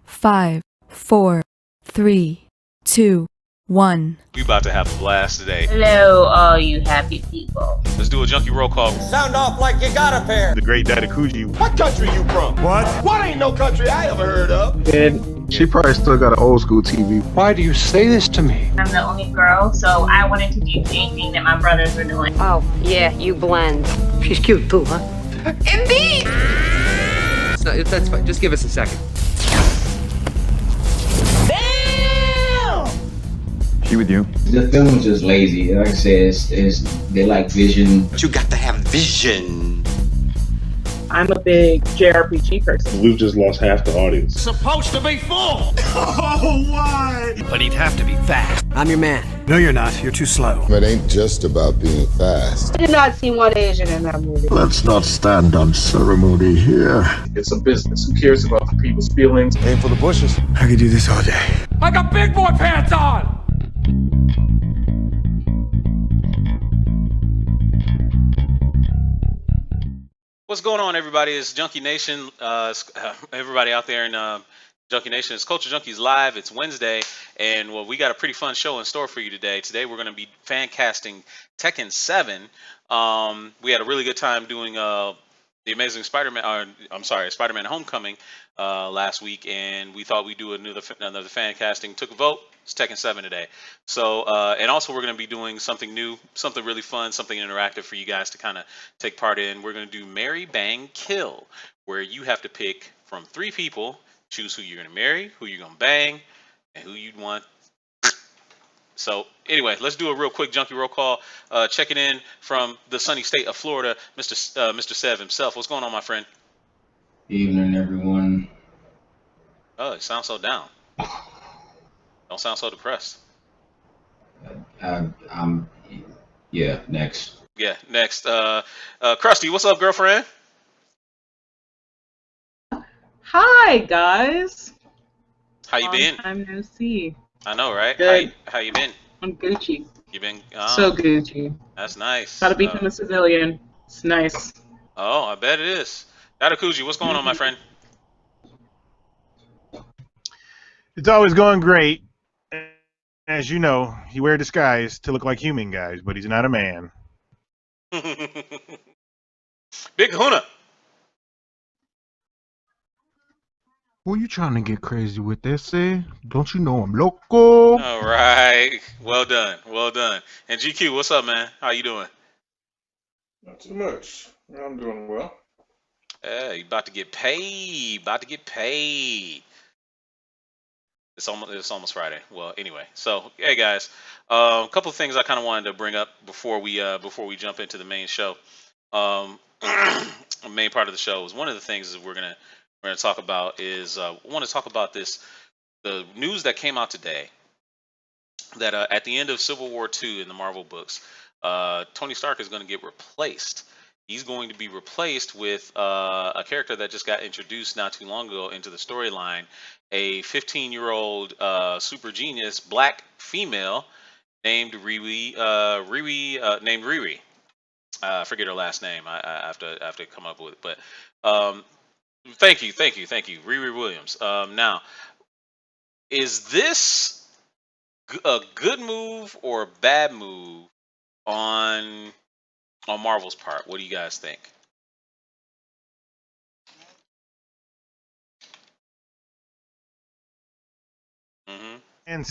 5, 4, 3, 2, 1. We about to have a blast today. Hello, all you happy people. Let's do a junkie roll call. Sound off like you got a pair. The great Dadakuji. What country you from? What? What ain't no country I ever heard of? She probably still got an old school TV. Why do you say this to me? I'm the only girl, so I wanted to do anything that my brothers were doing. Oh, yeah, you blend. She's cute too, huh? Indeed! That's fine. Just give us a second. She with you? The film was just lazy. Like I said, they like vision. But you got to have vision. I'm a big JRPG person. We've just lost half the audience. Supposed to be full. Oh, why? But he'd have to be fast. I'm your man. No, you're not. You're too slow. It ain't just about being fast. I did not see one Asian in that movie. Let's not stand on ceremony here. It's a business. Who cares about the people's feelings? Aim for the bushes. I could do this all day. I got big boy pants on. What's going on, everybody? It's Junkie Nation. Everybody out there in Junkie Nation, it's Culture Junkies Live. It's Wednesday, and well, we got a pretty fun show in store for you today. Today, we're going to be fan casting Tekken 7. We had a really good time doing the Amazing Spider-Man. Spider-Man Homecoming last week, and we thought we'd do another fan casting. Took a vote. It's Tekken 7 today. So, and also we're going to be doing something new, something really fun, something interactive for you guys to kind of take part in. We're going to do Marry, Bang, Kill, where you have to pick from 3 people, choose who you're going to marry, who you're going to bang, and who you'd want. So, anyway, let's do a real quick junkie roll call. Checking in from the sunny state of Florida, Mr. Sev himself. What's going on, my friend? Evening, everyone. Oh, it sounds so down. Don't sound so depressed. Yeah, next. Yeah, next. Krusty, what's up, girlfriend? Hi, guys. How you been? I'm no see. I know, right? Good. How you been? I'm Gucci. You been? So Gucci. That's nice. Gotta become a civilian. It's nice. Oh, I bet it is. Dadakuji, what's going on, my friend? It's always going great. As you know, he wears disguise to look like human guys, but he's not a man. Big Kahuna. Who you trying to get crazy with this, eh? Don't you know I'm loco? All right. Well done. Well done. And GQ, what's up, man? How you doing? Not too much. I'm doing well. Yeah, you about to get paid. About to get paid. It's almost Friday. Well, anyway, so hey guys, a couple of things I kind of wanted to bring up before we jump into the main show. The main part of the show is one of the things that we're gonna talk about is I want to talk about the news that came out today that at the end of Civil War II in the Marvel books, Tony Stark is going to get replaced. He's going to be replaced with a character that just got introduced not too long ago into the storyline, a 15-year-old super genius black female named Riri. Named Riri. I forget her last name. I have to come up with it. But thank you, Riri Williams. Now, is this a good move or a bad move on Marvel's part? What do you guys think? And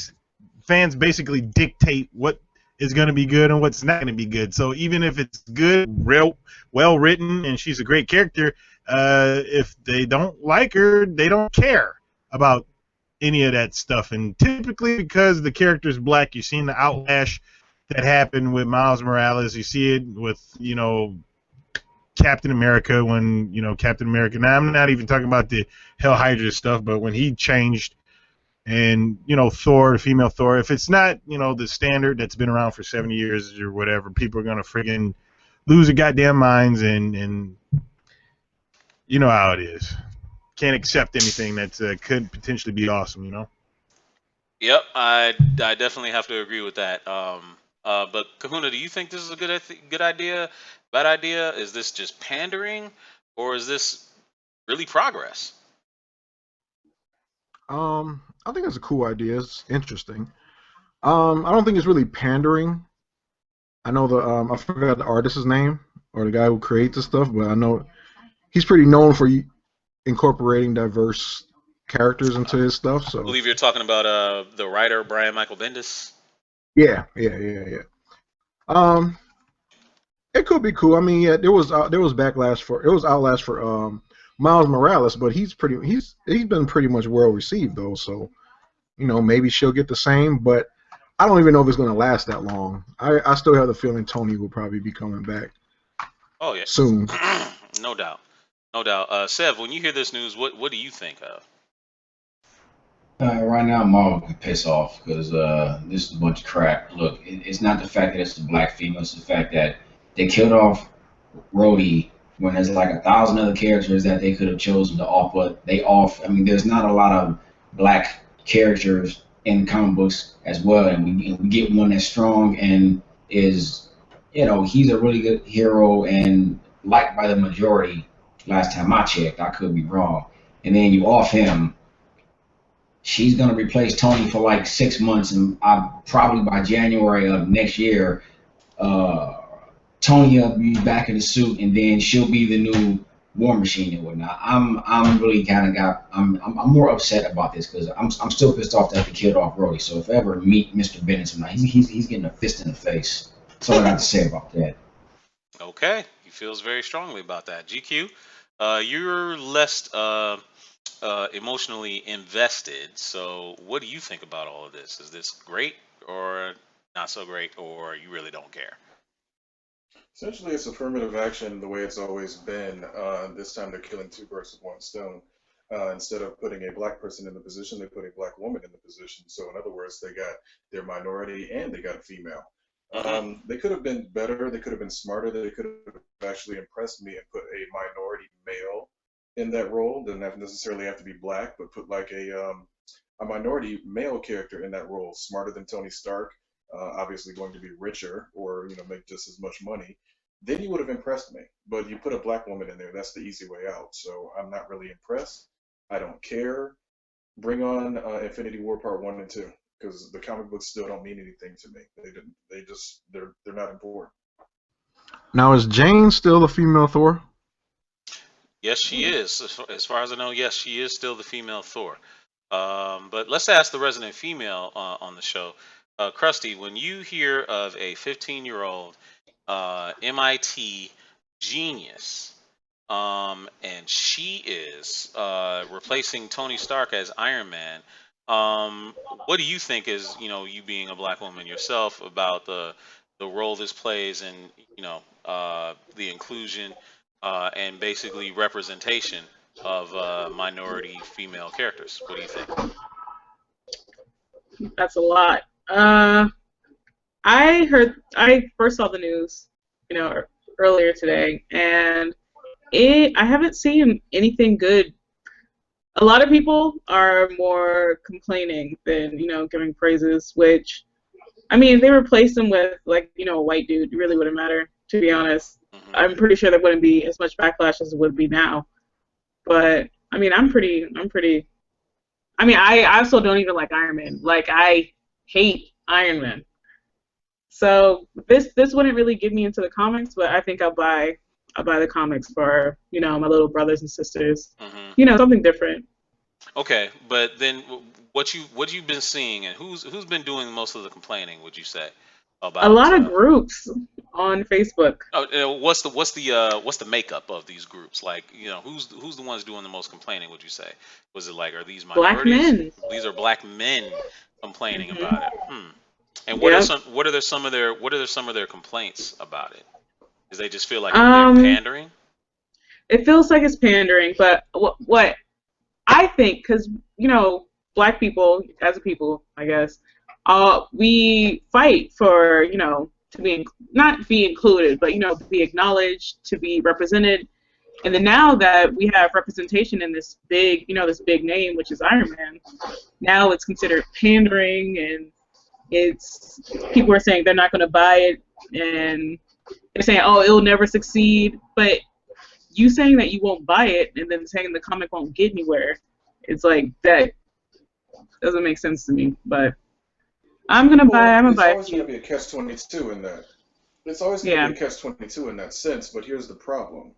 fans basically dictate what is going to be good and what's not going to be good. So even if it's good, real well written, and she's a great character, if they don't like her, they don't care about any of that stuff. And typically, because the character's black, you've seen the outlash that happened with Miles Morales. You see it with, Captain America when, Captain America. Now, I'm not even talking about the Hell Hydra stuff, but when he changed and, Thor, female Thor, if it's not, the standard that's been around for 70 years or whatever, people are going to friggin' lose their goddamn minds and you know how it is. Can't accept anything that could potentially be awesome, Yep, I definitely have to agree with that. But Kahuna, do you think this is a good idea, bad idea? Is this just pandering, or is this really progress? I think it's a cool idea. It's interesting. I don't think it's really pandering. I know I forgot the artist's name or the guy who creates the stuff, but I know he's pretty known for incorporating diverse characters into his stuff. I So believe you're talking about the writer Brian Michael Bendis. yeah. It could be cool. I mean, yeah, there was backlash for it was outlast for Miles Morales, but he's been pretty much well received though. So maybe she'll get the same, but I don't even know if it's going to last that long. I still have the feeling Tony will probably be coming back. Oh yeah, soon. No doubt, no doubt. Sev, when you hear this news, what do you think of? Right now, Marvel can piss off because this is a bunch of crap. Look, it's not the fact that it's a black female; it's the fact that they killed off Rhodey when there's like 1,000 other characters that they could have chosen to off, but they off. I mean, there's not a lot of black characters in comic books as well, and we get one that's strong and is, he's a really good hero and liked by the majority. Last time I checked, I could be wrong. And then you off him. She's gonna replace Tony for like 6 months, and probably by January of next year, Tony will be back in the suit, and then she'll be the new War Machine and whatnot. I'm really kind of I'm more upset about this because I'm still pissed off that they killed off Rhodey. So if I ever meet Mr. Bennett tonight, he's getting a fist in the face. That's all I got to say about that. Okay, he feels very strongly about that. GQ, you're less emotionally invested. So what do you think about all of this? Is this great or not so great, or you really don't care? Essentially, it's affirmative action the way it's always been. This time they're killing two birds with one stone. Instead of putting a black person in the position, they put a black woman in the position. So in other words, they got their minority and they got a female. They could have been better. They could have been smarter. They could have actually impressed me and put a minority male in that role. Doesn't necessarily have to be black, but put like a minority male character in that role, smarter than Tony Stark. Obviously going to be richer or make just as much money, then you would have impressed me. But you put a black woman in there, that's the easy way out. So I'm not really impressed. I don't care. Bring on Infinity War Part 1 and 2 because the comic books still don't mean anything to me. They're not important. Now is Jane still the female Thor? Yes, she is. As far as I know, yes, she is still the female Thor. But let's ask the resident female on the show. Krusty, when you hear of a 15-year-old MIT genius, and she is replacing Tony Stark as Iron Man, what do you think is, you being a black woman yourself, about the role this plays in, the inclusion and basically representation of minority female characters? What do you think? That's a lot. I first saw the news, earlier today, and I haven't seen anything good. A lot of people are more complaining than, giving praises, which, I mean, if they replaced him with, like, a white dude, it really wouldn't matter, to be honest. I'm pretty sure there wouldn't be as much backlash as it would be now. But, I mean, I also don't even like Iron Man. Like, I hate Iron Man. So this wouldn't really get me into the comics, but I think I'll buy the comics for, my little brothers and sisters. Something different. Okay, but then what you've been seeing, and who's been doing most of the complaining, would you say? About a lot of groups on Facebook. What's the makeup of these groups? Like, who's the ones doing the most complaining, would you say? Was it like, are these minorities? Black men. These are black men complaining about it. And what are some of their complaints about it? Does they just feel like they're pandering? It feels like it's pandering, but what I think, because black people as a people, I guess, we fight for to be not be included, but be acknowledged, to be represented. And then now that we have representation in this big name, which is Iron Man, now it's considered pandering, and people are saying they're not going to buy it, and they're saying, oh, it'll never succeed. But you saying that you won't buy it and then saying the comic won't get anywhere, it's like that. doesn't make sense to me. But I'm gonna buy a It's always few. going to be a catch-22 in that. It's always going to be a catch-22 in that sense. But here's the problem: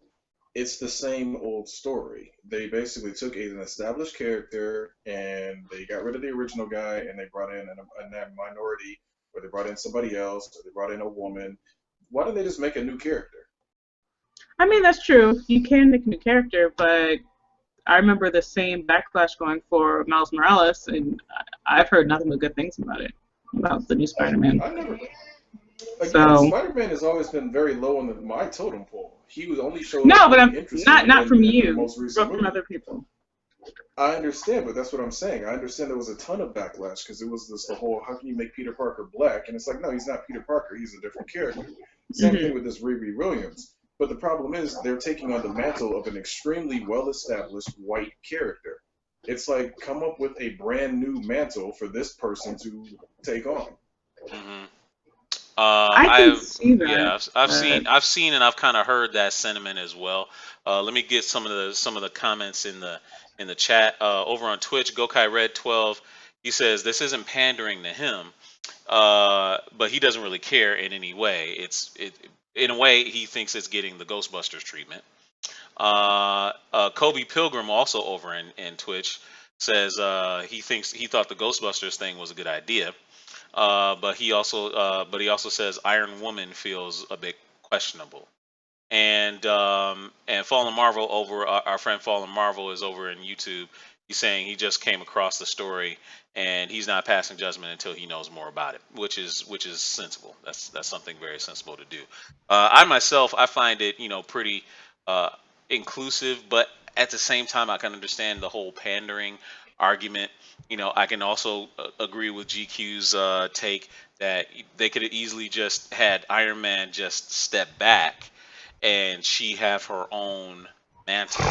it's the same old story. They basically took an established character and they got rid of the original guy and they brought in a minority, or they brought in somebody else, or they brought in a woman. Why don't they just make a new character? I mean, that's true. You can make a new character, but I remember the same backlash going for Miles Morales, and I've heard nothing but good things about it, about the new Spider-Man. I never. Again, So Spider-Man has always been very low on my totem pole. He was only showed no, up but really I'm interesting not from in the you, most but recent from movie. other people. I understand, but that's what I'm saying. I understand there was a ton of backlash because it was the whole, how can you make Peter Parker black? And it's like, no, he's not Peter Parker. He's a different character. Same thing with this Riri Williams. But the problem is they're taking on the mantle of an extremely well-established white character. It's like, come up with a brand new mantle for this person to take on. I can see that. Yeah, I've seen, and I've kind of heard that sentiment as well. Let me get some of the comments in the chat over on Twitch. Gokai Red 12, he says this isn't pandering to him, but he doesn't really care in any way. In a way he thinks it's getting the Ghostbusters treatment. Kobe Pilgrim also over in Twitch says he thought the Ghostbusters thing was a good idea. But he also says Iron Woman feels a bit questionable. And Fallen Marvel over our friend Fallen Marvel is over in YouTube. He's saying he just came across the story and he's not passing judgment until he knows more about it, which is sensible. That's something very sensible to do. I myself, I find it pretty inclusive, but at the same time I can understand the whole pandering argument. I can also agree with GQ's take that they could have easily just had Iron Man just step back and she have her own mantle.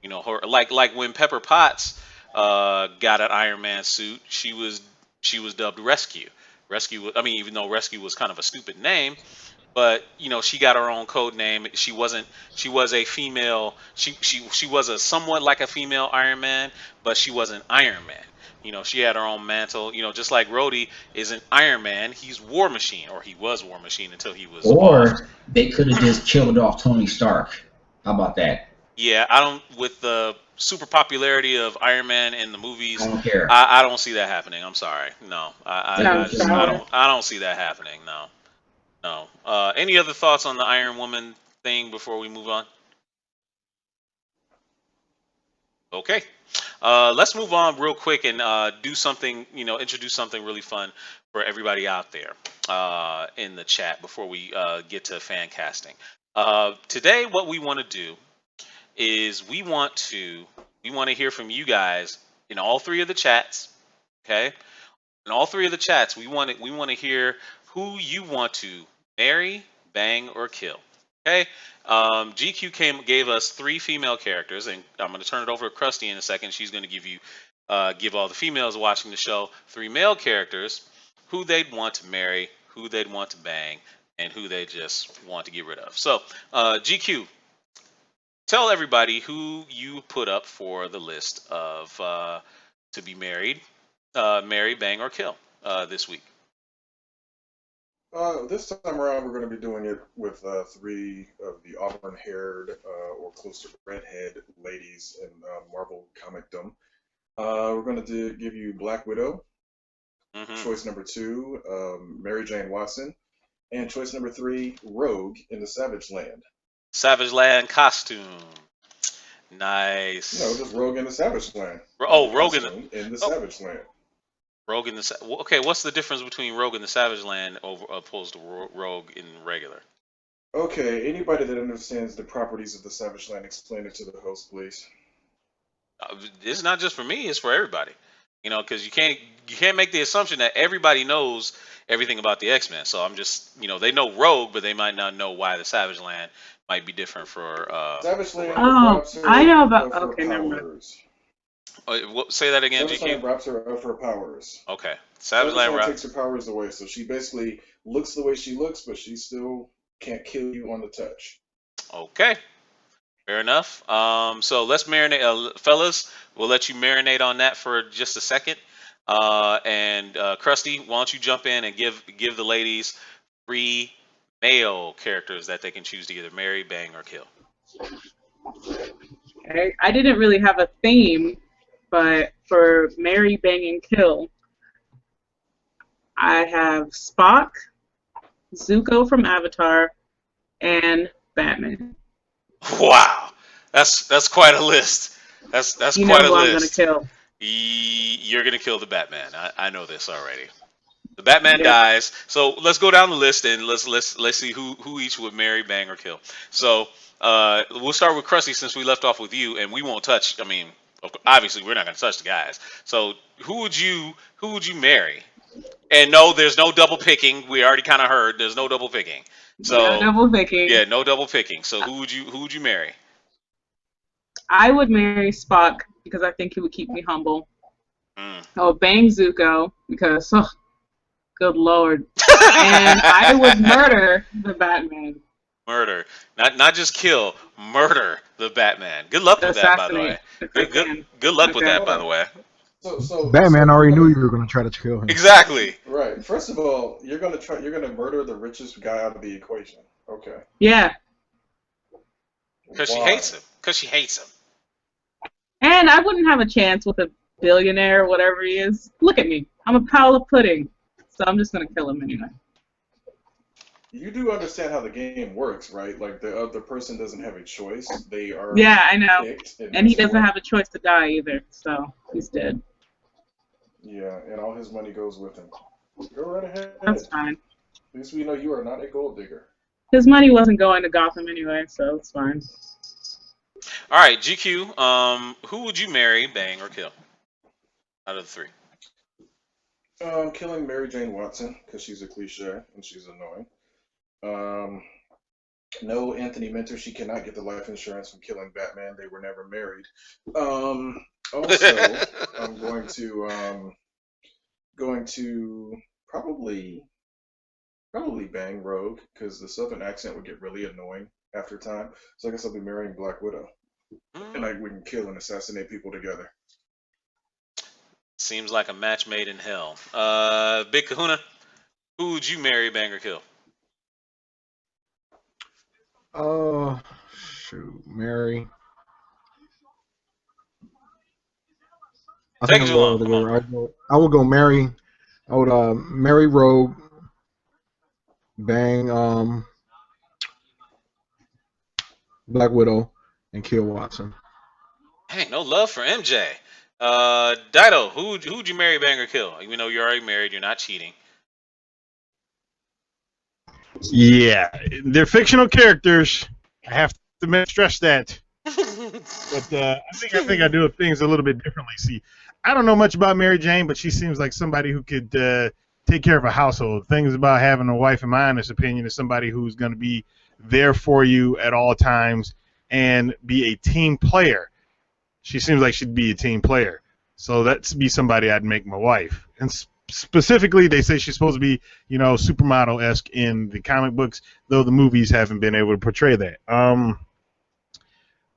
Her like when Pepper Potts got an Iron Man suit, she was dubbed Rescue. I mean, even though Rescue was kind of a stupid name, but she got her own code name. She was a female. She was a somewhat like a female Iron Man, but she wasn't Iron Man. She had her own mantle. Just like Rhodey isn't Iron Man, he's War Machine, or he was War Machine until he was off. Or they could have just killed off Tony Stark. How about that? Yeah, I don't. With the super popularity of Iron Man in the movies, I don't care. I don't see that happening. I'm sorry. No, I don't see that happening. No. Any other thoughts on the Iron Woman thing before we move on? Okay. Let's move on real quick and do something, introduce something really fun for everybody out there in the chat before we get to fan casting. Today, what we want to do is we want to hear from you guys in all three of the chats. Okay. In all three of the chats, we want to hear who you want to marry, bang, or kill. Okay. GQ gave us 3 female characters, and I'm going to turn it over to Krusty in a second. She's going to give all the females watching the show 3 male characters who they'd want to marry, who they'd want to bang, and who they just want to get rid of. So, GQ, tell everybody who you put up for the list of to be married, marry, bang, or kill this week. This time around, we're going to be doing it with 3 of the auburn-haired or close to redhead ladies in Marvel comicdom. We're going to give you Black Widow, choice number 2, Mary Jane Watson, and choice number 3, Rogue in the Savage Land. Savage Land costume. Nice. No, just Rogue in the Savage Land. Rogue in the Savage Land. Rogue in the okay. What's the difference between Rogue in the Savage Land opposed to Rogue in regular? Okay, anybody that understands the properties of the Savage Land, explain it to the host, please. It's not just for me; it's for everybody. Because you can't make the assumption that everybody knows everything about the X-Men. So I'm just, they know Rogue, but they might not know why the Savage Land might be different for. Savage Land. I know about. Okay, never mind. Say that again, Savage GQ. Land robs her of her powers. Okay. Savage Land takes her powers away, so she basically looks the way she looks, but she still can't kill you on the touch. Okay. Fair enough. So let's marinate, fellas. We'll let you marinate on that for just a second. And Krusty, why don't you jump in and give the ladies 3 male characters that they can choose to either marry, bang, or kill. Okay. I didn't really have a theme, but for marry, bang, and kill, I have Spock, Zuko from Avatar, and Batman. Wow, that's quite a list. That's You quite know a who I'm gonna list. kill. You're gonna kill the Batman. I know this already. The Batman Yep. dies. So let's go down the list and let's see who each would marry, bang, or kill. So we'll start with Krusty since we left off with you, and we won't touch. I mean, obviously we're not gonna touch the guys. So who would you marry? And no, there's no double picking. We already kind of heard there's no double picking. So No double picking. yeah, no double picking. So who would you marry? I would marry Spock because I think he would keep me humble. Mm. I would bang Zuko because, oh, good lord. And I would murder the Batman. Murder, not just kill, murder the Batman. Good luck with that, by the way. Good luck with that, by the way. So Batman already knew you were going to try to kill him. Exactly. Right. First of all, you're gonna murder the richest guy out of the equation. Okay. Yeah. Because she hates him. Because she hates him. And I wouldn't have a chance with a billionaire or whatever he is. Look at me. I'm a pile of pudding. So I'm just going to kill him anyway. You do understand how the game works, right? Like the other person doesn't have a choice. They are Yeah, I know. picked And he this doesn't way. have a choice to die either. So he's dead. Yeah, and all his money goes with him. Go right ahead. That's fine. At least we know you are not a gold digger. His money wasn't going to Gotham anyway, so it's fine. All right, GQ. Who would you marry, bang, or kill? Out of the 3. Killing Mary Jane Watson because she's a cliche and she's annoying. No, Anthony Minter. She cannot get the life insurance from killing Batman. They were never married. Also, I'm going to probably bang Rogue because the Southern accent would get really annoying after time. So I guess I'll be marrying Black Widow, and we can kill and assassinate people together. Seems like a match made in hell. Big Kahuna, who would you marry, bang, or kill? Mary. Take it too long. I would go marry. I would marry Rogue, bang Black Widow, and kill Watson. Hey, no love for MJ. Dido, who would you marry, bang, or kill? Even though you're already married, you're not cheating. Yeah, they're fictional characters. I have to stress that. But I think I do things a little bit differently. See, I don't know much about Mary Jane, but she seems like somebody who could take care of a household. Things about having a wife, in my honest opinion, is somebody who's going to be there for you at all times and be a team player. She seems like she'd be a team player. So that'd be somebody I'd make my wife. And specifically, they say she's supposed to be, supermodel-esque in the comic books, though the movies haven't been able to portray that.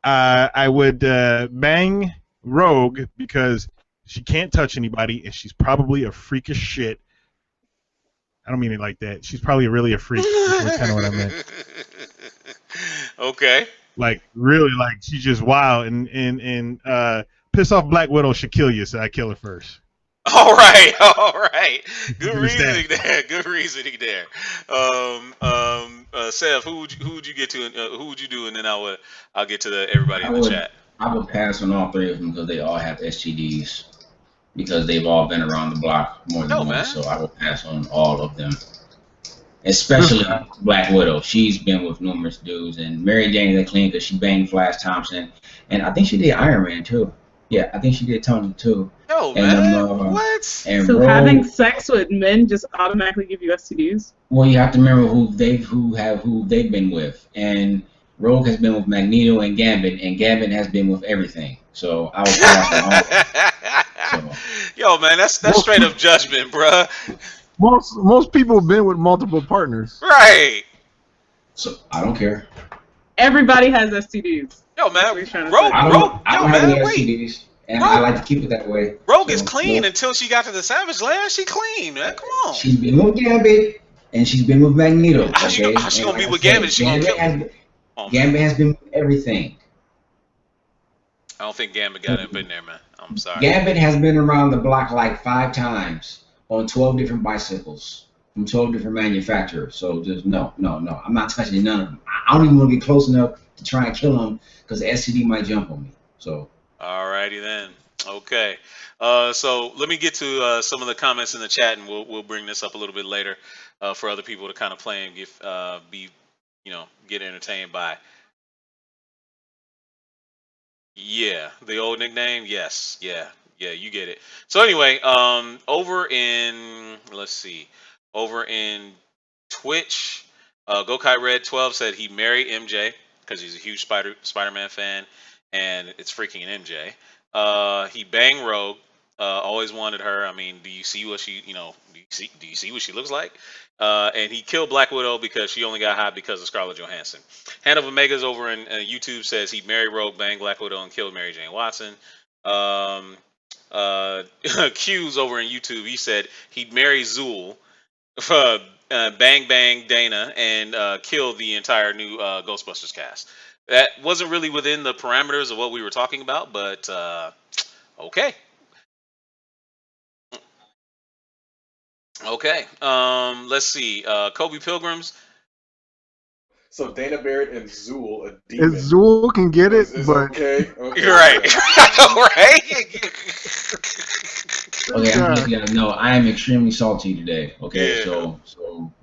I would bang Rogue because she can't touch anybody, and she's probably a freak of shit. I don't mean it like that. She's probably really a freak. That's kind of what I meant. Okay. Like, really, like, she's just wild. And piss off Black Widow should kill you, so I kill her first. All right. Good reasoning there. Good reasoning there. Seth, who would you get to? Who would you do? And then I'll get to everybody in the chat. I would pass on all 3 of them because they all have STDs. Because they've all been around the block more than once, so I will pass on all of them. Especially Black Widow. She's been with numerous dudes, and Mary Jane is clean because she banged Flash Thompson, and I think she did Iron Man too. Yeah, I think she did Tony too. Yo, man, what? And So Rogue, having sex with men just automatically give you STDs? Well, you have to remember who they've been with, and Rogue has been with Magneto and Gambit has been with everything. So I would pass on all of them. So. Yo, man, that's straight up judgment, bruh. Most people have been with multiple partners. Right. So I don't care. Everybody has STDs. Yo, man, I don't have any STDs, and I like to keep it that way. Rogue Rogue is clean look, until she got to the Savage Land. She clean, man. Come on. she's been with Gambit and she's been with Magneto. How she Okay, gonna and be like with I said, Gambit? She gonna kill him. Gambit has been with everything. I don't think Gambit got up in there, man. I'm sorry. Gambit has been around the block like 5 times on 12 different bicycles from 12 different manufacturers. So just no. I'm not touching none of them. I don't even want to be close enough to try and kill them because the STD might jump on me. So. Alrighty then. Okay. So let me get to some of the comments in the chat, and we'll bring this up a little bit later for other people to kind of play and get entertained by. Yeah, the old nickname. Yes, yeah, you get it. So anyway, over in Twitch, Gokai Red 12 said he married MJ because he's a huge Spider-Man fan, and it's freaking an MJ. He banged Rogue. Always wanted her. I mean, do you see what she? Do you see what she looks like? And he killed Black Widow because she only got hot because of Scarlett Johansson. Hand of Omega's over in YouTube says he married Rogue, banged Black Widow, and killed Mary Jane Watson. Q's over in YouTube. He said he'd marry Zool, bang Dana, and kill the entire new Ghostbusters cast. That wasn't really within the parameters of what we were talking about, but okay. Okay. Let's see. Kobe Pilgrims. So Dana Barrett and Zool, a demon. If Zool can get it, is but okay. You're right. Right. Okay, no, I am extremely salty today. Okay, Yeah. so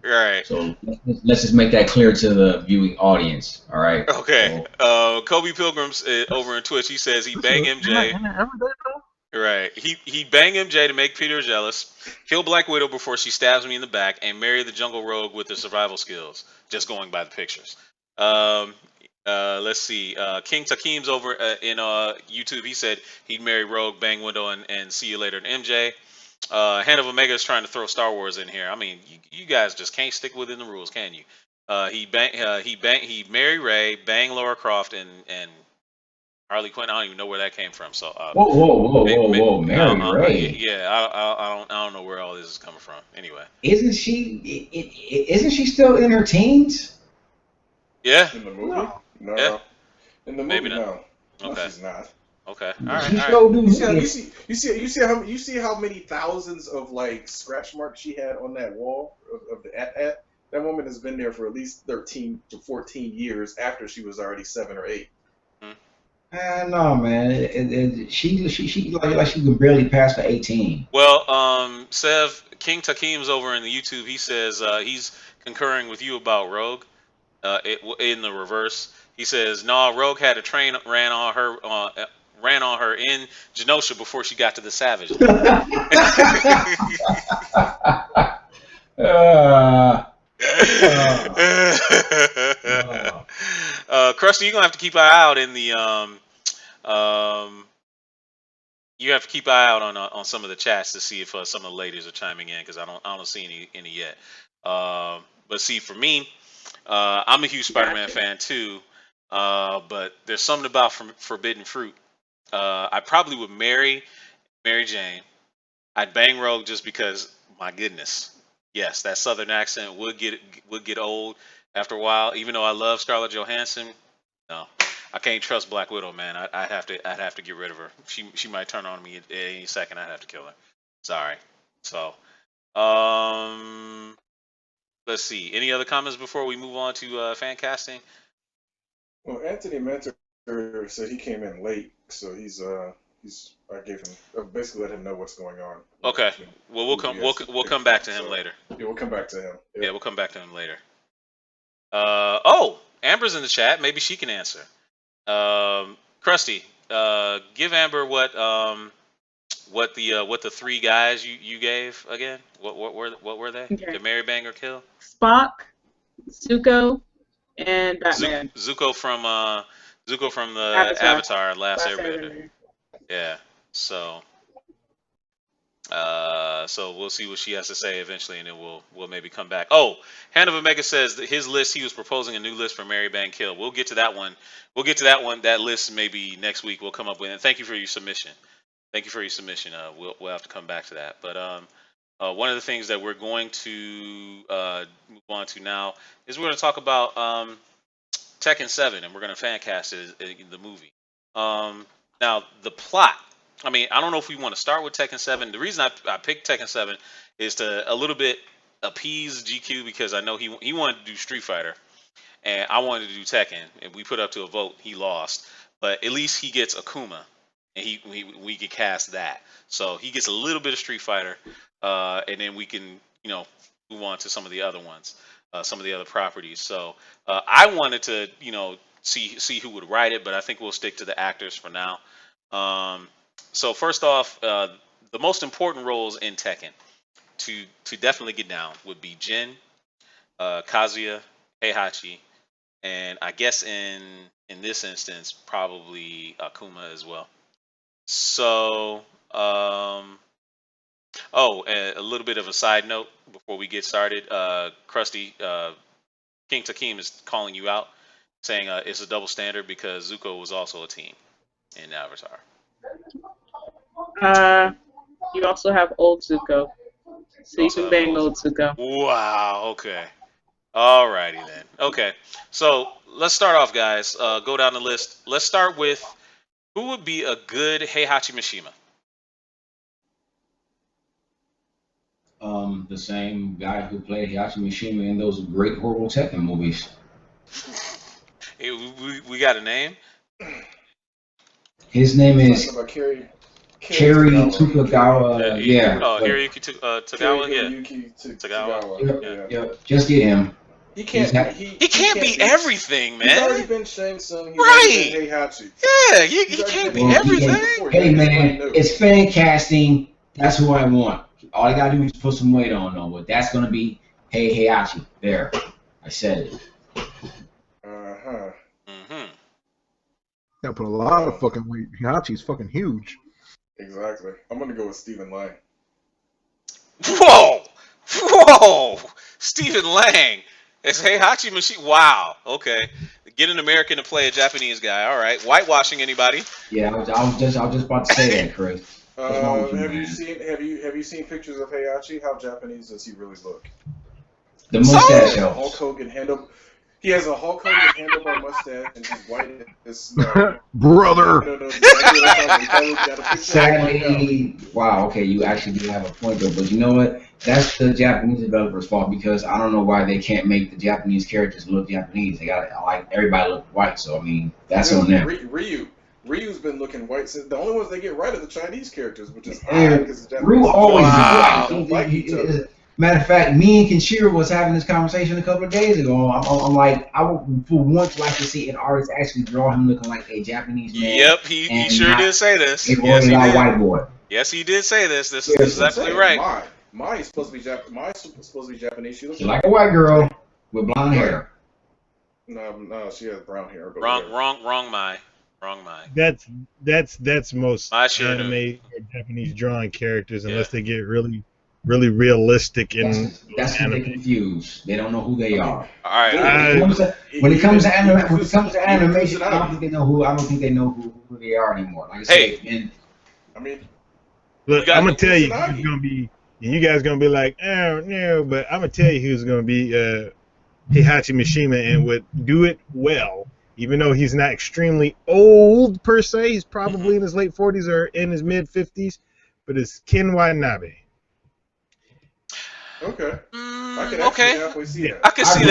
Right. So let's just make that clear to the viewing audience. All right. Okay. Kobe Pilgrims over in Twitch. He says he banged MJ. Right. He banged MJ to make Peter jealous, kill Black Widow before she stabs me in the back, and marry the Jungle Rogue with the survival skills. Just going by the pictures. Let's see. King Takim's over in YouTube. He said he'd marry Rogue, bang Widow, and see you later to MJ. Hand of Omega is trying to throw Star Wars in here. I mean, you guys just can't stick within the rules, can you? He married Rey, bang Laura Croft, and Harley Quinn. I don't even know where that came from. So whoa, Mary Ray. Yeah, I don't know where all this is coming from. Anyway, Isn't she still in her teens? Yeah. In the movie? No. Yeah. In the movie, Maybe not. no. No, Okay. she's not. Okay. All right. She All right. You see how many thousands of like scratch marks she had on that wall of the at. That woman has been there for at least 13 to 14 years after she was already 7 or 8. No, man. She like she can barely pass for 18. Well, Sev, King Takim's over in the YouTube. He says he's concurring with you about Rogue. In the reverse, he says, "No, Rogue had a train ran on her in Genosha before she got to the Savage." Krusty, you're gonna have to keep an eye out in the you have to keep an eye out on some of the chats to see if some of the ladies are chiming in, because I don't see any yet. But see, for me, I'm a huge Spider-Man fan too, but there's something about forbidden fruit. I probably would marry Mary Jane. I'd bang Rogue just because, my goodness, yes, that Southern accent would get old after a while. Even though I love Scarlett Johansson, no, I can't trust Black Widow, man. I'd have to get rid of her. She might turn on me at any second. I'd have to kill her. Sorry. So, let's see. Any other comments before we move on to fan casting? Well, Anthony Mentor said he came in late, so I gave him basically let him know what's going on. Okay. Well, we'll come back to him later. Yeah, we'll come back to him. Yeah, we'll come back to him later. Oh, Amber's in the chat. Maybe she can answer. Krusty, give Amber what the three guys you gave again. What were they? Okay. Did Mary Bang or kill? Spock, Zuko, and Batman. Zuko from the Avatar Last Airbender. Yeah. So we'll see what she has to say eventually, and then we'll maybe come back. Oh, Hand of Omega says that his list, he was proposing a new list for Mary Bang Kill. We'll get to that one. That list maybe next week we'll come up with. And thank you for your submission. Thank you for your submission. We'll have to come back to that. But one of the things that we're going to move on to now is we're going to talk about Tekken 7, and we're going to fan cast the movie. Now, the plot. I mean, I don't know if we want to start with Tekken 7. The reason I picked Tekken 7 is to a little bit appease GQ because I know he wanted to do Street Fighter, and I wanted to do Tekken, and we put up to a vote. He lost, but at least he gets Akuma, and we could cast that. So he gets a little bit of Street Fighter, and then we can move on to some of the other ones, some of the other properties. So I wanted to see who would write it, but I think we'll stick to the actors for now. So first off, the most important roles in Tekken to definitely get down would be Jin, Kazuya, Heihachi, and I guess in this instance probably Akuma as well. So and a little bit of a side note before we get started. Krusty, King Takeem is calling you out, saying it's a double standard because Zuko was also a team in Avatar. You also have old Zuko, so you can bang old Zuko. Wow. Okay. Alrighty then. Okay. So let's start off, guys. Go down the list. Let's start with who would be a good Heihachi Mishima. The same guy who played Heihachi Mishima in those great horrible Tekken movies. Hey, we got a name? His name is Kerry Tukagawa. Yeah. Oh, Hiroyuki Tagawa. Tagawa. Yep. Just get him. He can't be everything, man. He's already been Shang Tsung. He's right. Already been Heihachi. Yeah, he can't be everything. Hey man, it's fan casting. That's who I want. All I gotta do is put some weight on though, but that's gonna be Heihachi. There, I said it. Gotta put a lot of fucking weight. Heihachi's fucking huge. Exactly. I'm gonna go with Stephen Lang. Whoa! Stephen Lang. It's Heihachi Mishima. Wow. Okay. Get an American to play a Japanese guy. All right. Whitewashing anybody? Yeah, I was just about to say that, Chris. Have you seen pictures of Heihachi? How Japanese does he really look? The mustache helps. Hulk Hogan he has a Hulk Hogan handlebar mustache and he's white as snow. Brother. Sadly, wow. Okay, you actually do have a point though, but you know what? That's the Japanese developers' fault because I don't know why they can't make the Japanese characters look Japanese. They got like everybody look white, so I mean that's on them. Ryu's been looking white since the only ones they get right are the Chinese characters, which is odd because the Japanese Ryu always don't like each other. Matter of fact, me and Kenshiro was having this conversation a couple of days ago. I'm like, I would for once like to see an artist actually draw him looking like a Japanese man. Yep, he sure did say this. Yes, he did. White boy. Yes, he did say this. This is absolutely right. Mai's supposed to be Japanese. She looks like a white girl with blonde hair. No, she has brown hair. Wrong, Mai. That's most anime or Japanese drawing characters unless they get really realistic and that's when they confuse. They don't know who they are. All right. When it comes to animation, I don't think they know who they are anymore. Like I said, look, I'm gonna tell you who's gonna be. And you guys gonna be like, oh no, but I'm gonna tell you who's gonna be Heihachi Mishima and would do it well, even though he's not extremely old per se. He's probably in his late 40s or in his mid 50s, but it's Ken Watanabe. Okay. I can actually definitely see that. I can see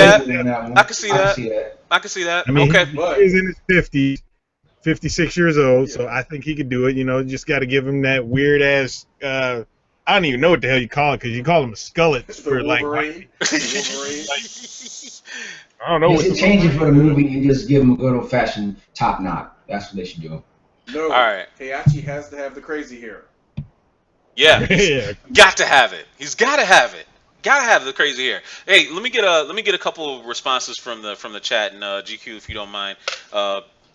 that. I can see that. I mean, okay. He's in his 50s, 56 years old, so I think he could do it. You know, just got to give him that weird ass. I don't even know what the hell you call it because you call him a skullet for like. Wolverine. I don't know. They should change it for the movie and just give him a good old fashioned top knot. That's what they should do. No. All right. Heihachi has to have the crazy hair. Yeah. Got to have it. He's got to have it. Gotta have the crazy hair. Hey, let me get a couple of responses from the chat and GQ if you don't mind.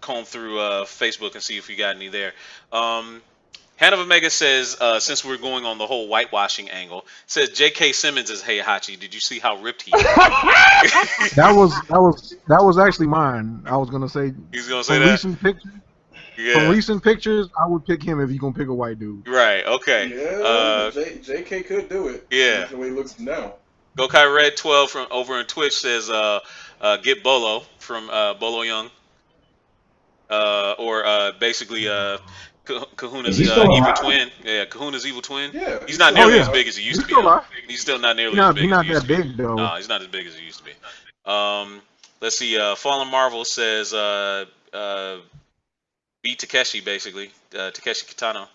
Comb through Facebook and see if you got any there. Hannah of Omega says since we're going on the whole whitewashing angle, says J.K. Simmons is Heihachi. Did you see how ripped he is? That was actually mine. I was gonna say. He's gonna say that. Recent pictures. From recent pictures, I would pick him if you're gonna pick a white dude. Right. Okay. Yeah, JK could do it. Yeah. The way he looks now. Gokai Red 12 from over on Twitch says, "Get Bolo from Bolo Young, or basically Kahuna's evil twin. Yeah, Kahuna's evil twin. Yeah, he's not nearly as big as he used to be. He's still not nearly as big. He's not as he used that to be. big though. No, he's not as big as he used to be. Let's see. Fallen Marvel says beat Takeshi basically. Takeshi Kitano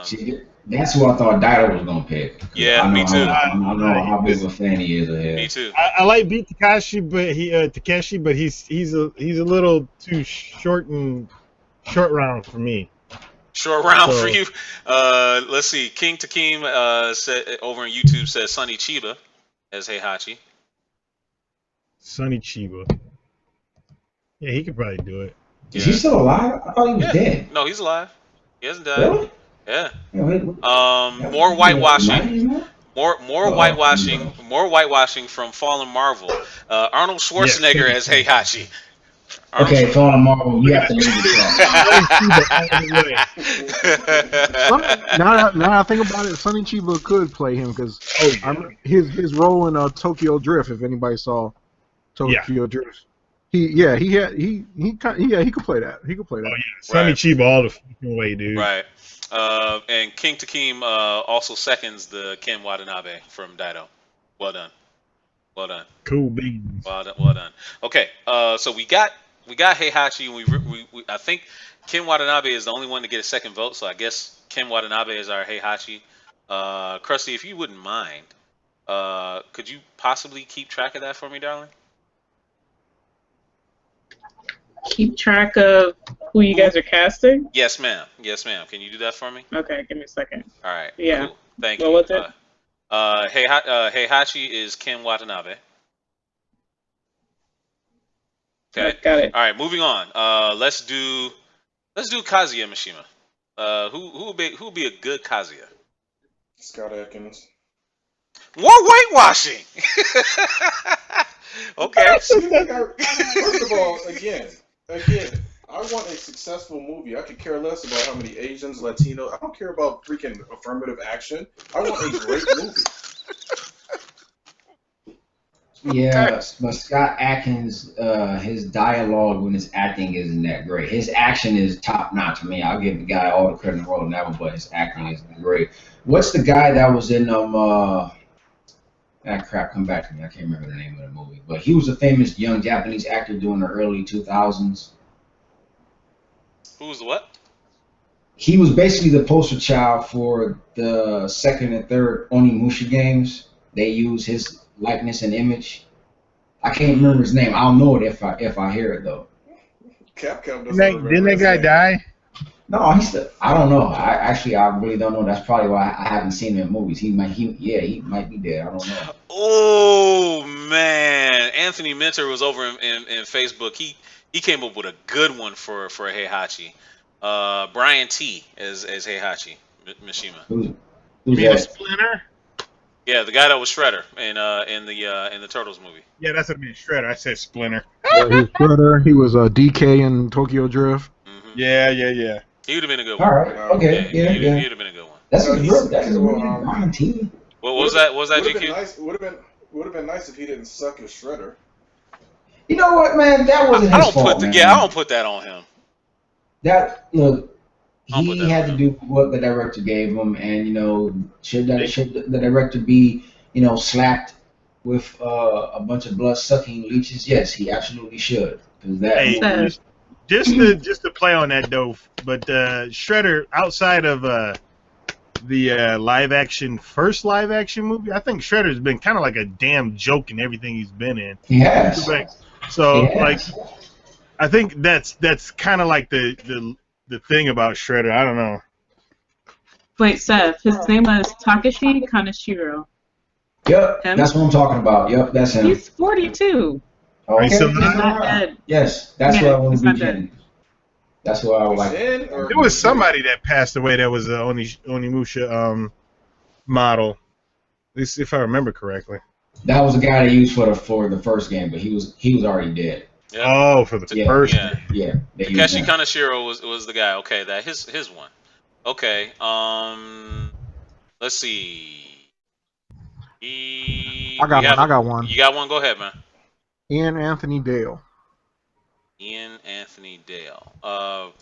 See, that's who I thought Daido was gonna pick. Yeah, me too. I know how big of a fan he is of his. Me too. I like beat Takeshi, but he's a little too short round for me. Short round for you. Let's see. King Takeem said over on YouTube says Sonny Chiba as Heihachi. Sonny Chiba. Yeah, he could probably do it. Is he still alive? I thought he was dead. No, he's alive. He hasn't died. Really? Yeah. More whitewashing. More whitewashing. More whitewashing from Fallen Marvel. Arnold Schwarzenegger as Heihachi. Okay, Fallen Marvel, you have to leave it. Now I think about it, Sonny Chiba could play him because his role in Tokyo Drift. If anybody saw Tokyo Drift, he could play that. He could play that. Oh yeah, Sonny Chiba all the fucking way, dude. Right. And King Takeem also seconds the Ken Watanabe from Daido. Well done. Well done. Cool beans. Well done. Well done. Okay. So we got Heihachi. We I think Ken Watanabe is the only one to get a second vote. So I guess Ken Watanabe is our Heihachi. Krusty, if you wouldn't mind, could you possibly keep track of that for me, darling? Keep track of who you guys are casting? Yes, ma'am. Yes, ma'am. Can you do that for me? Okay, give me a second. All right. Yeah. Cool. Thank What you. was it? Heihachi is Ken Watanabe. Okay. Got it. All right. Moving on. Let's do Kazuya Mishima. Who would be a good Kazuya? Scott Adkins. More whitewashing. Okay. First of all, again, I want a successful movie. I could care less about how many Asians, Latino. I don't care about freaking affirmative action. I want a great movie. Yeah, but Scott Adkins, his dialogue when his acting isn't that great. His action is top notch to me. I'll give the guy all the credit in the world on that one, but his acting isn't great. What's the guy that was in that crap, come back to me. I can't remember the name of the movie. But he was a famous young Japanese actor during the early 2000s. Who was the what? He was basically the poster child for the second and third Onimusha games. They use his likeness and image. I can't remember his name. I'll know it if I hear it though. Capcom doesn't Didn't that guy die? No, he's still, I don't know. I really don't know. That's probably why I haven't seen him in movies. He might be dead. I don't know. Oh man, Anthony Mentor was over in Facebook. He came up with a good one for Heihachi. Brian T as Heihachi Mishima. Who's that? Splinter? Yeah, the guy that was Shredder in the Turtles movie. Yeah, that's what I mean. Shredder. I said Splinter. Yeah, he was Shredder. He was DK in Tokyo Drift. Mm-hmm. Yeah. He would have been a good one. All right. Okay. Yeah. He'd have been a good one. That's a good Brian T. What was that? What was that, GQ? Would have been nice if he didn't suck as Shredder. You know what, man? That wasn't his fault, man. I don't put that on him. He had to do what the director gave him, and should the director be slapped with a bunch of blood sucking leeches? Yes, he absolutely should. Just to play on that though, but Shredder outside of the first live action movie, I think Shredder's been kind of like a damn joke in everything he's been in. He has. So I think that's kind of like the thing about Shredder. I don't know. Wait, Seth, his name was Takashi Kaneshiro. Yep, that's what I'm talking about. Yep, that's him. He's 42. Okay. He's not dead. Yes, that's what I want to be. That's what I would like. There was somebody that passed away that was a Onimusha model, at least if I remember correctly. That was the guy they used for the first game, but he was already dead. Yep. Oh, for the first. Yeah. Yeah. They use Takeshi that. Kaneshiro was the guy. Okay, that his one. Okay. Let's see. I We got one. have I got one. you got one. Go ahead, man. Ian Anthony Dale. Ian Anthony Dale.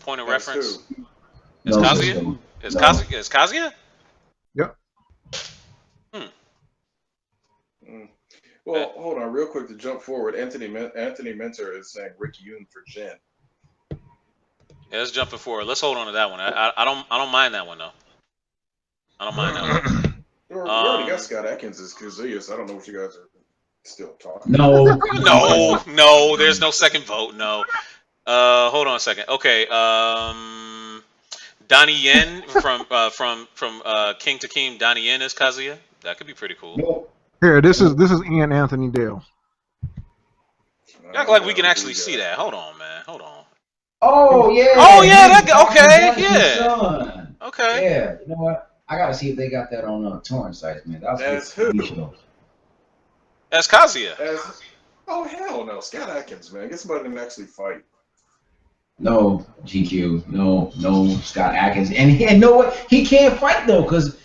Point of As who? reference. Is No, Kazuya? no. Is No. Kazuya? Is Kazuya? Yep. Well, hold on, real quick to jump forward. Anthony Mentor is saying Rick Yoon for Jin. Yeah, let's jump forward. Let's hold on to that one. I don't mind that one though. I don't mind that one. We already got Scott Atkins as Kazuya, so I don't know what you guys are still talking No. about. No. There's no second vote. No. Hold on a second. Okay. Donnie Yen from King to King. Donnie Yen is Kazuya. That could be pretty cool. No. Here, this is Ian Anthony Dale. Act like we can actually see that. Hold on, man. Hold on. Oh yeah. Oh yeah. His Okay. son. Okay. Yeah. You know what? I gotta see if they got that on torrent sites, man. That was As a good who? TV show. That's Kazuya. Oh hell no, Scott Atkins, man. Get somebody that can actually fight. No GQ. No Scott Atkins. And you know what? He can't fight though, because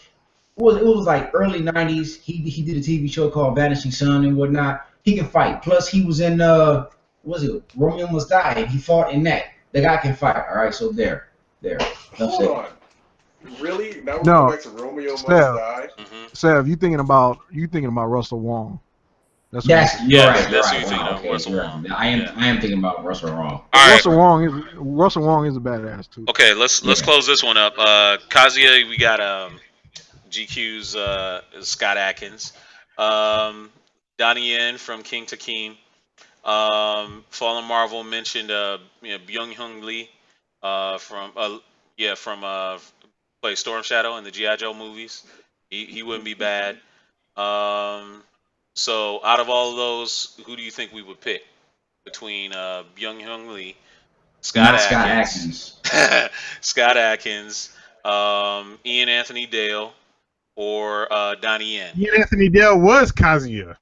it was like early '90s. He did a TV show called Vanishing Sun and whatnot. He can fight. Plus he was in what was it? Romeo Must Die. He fought in that. The guy can fight. All right. So there. Hold on. Really? Now we're No, going back to Romeo Must Die. Sev, you thinking about Russell Wong? You're right. That's You're who right. you're thinking Wow, of, okay, Russell you're Wong. right. I am thinking about Russell Wrong. All right. Russell Wong is a badass too. Okay, let's close this one up. Kazuya, we got GQ's Scott Atkins, Donnie Yen from King to King. Fallen Marvel mentioned Byung Hyun Lee from play Storm Shadow in the G.I. Joe movies. He wouldn't be bad. So out of all of those, who do you think we would pick between Byung Hyun Lee, Scott Atkins, Scott Atkins, Ian Anthony Dale, or Donnie Yen? Ian Anthony Dale was Kazuya.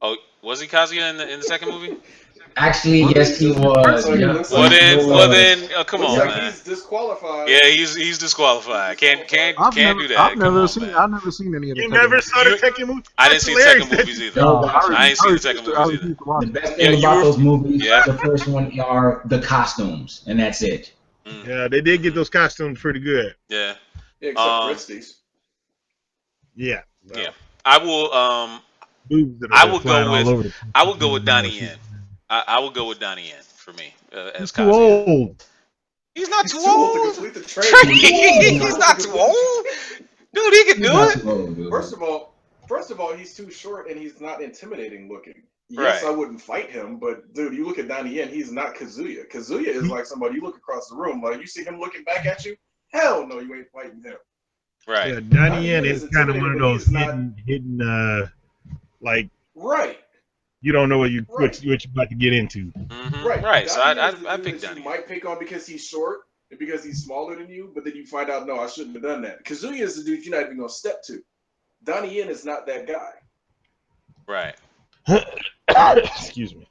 Oh, was he Kazuya in the second movie? Actually, yes, he was. Well then, come on, man. He's disqualified. Yeah, he's disqualified. Can't do that. I've never seen any of the. You never saw the Tekken movie? I didn't see the Tekken movies either. I ain't seen the Tekken movies either. The best thing about those movies, the first one, are the costumes, and that's it. Yeah, they did get those costumes pretty good. Yeah. Except Christie's. Yeah. Yeah. I will go with Donnie Yen. I will go with Donnie Yen for me as too Kazuya. old. He's not too old to old. complete the training. He's not too old. Dude, he can do it. First of all, he's too short and he's not intimidating looking. Right. Yes, I wouldn't fight him, but dude, you look at Donnie Yen, he's not Kazuya. Kazuya is like somebody you look across the room, like you see him looking back at you. Hell no, you ain't fighting him. Right. Yeah, Donnie Yen is kind of one of those hidden, like. Right. You don't know what you're about to get into. Right. Right. So I pick Donnie. You might pick on because he's short and because he's smaller than you, but then you find out, no, I shouldn't have done that. Kazuya is the dude you're not even gonna step to. Donnie Yen is not that guy. Right. Excuse me.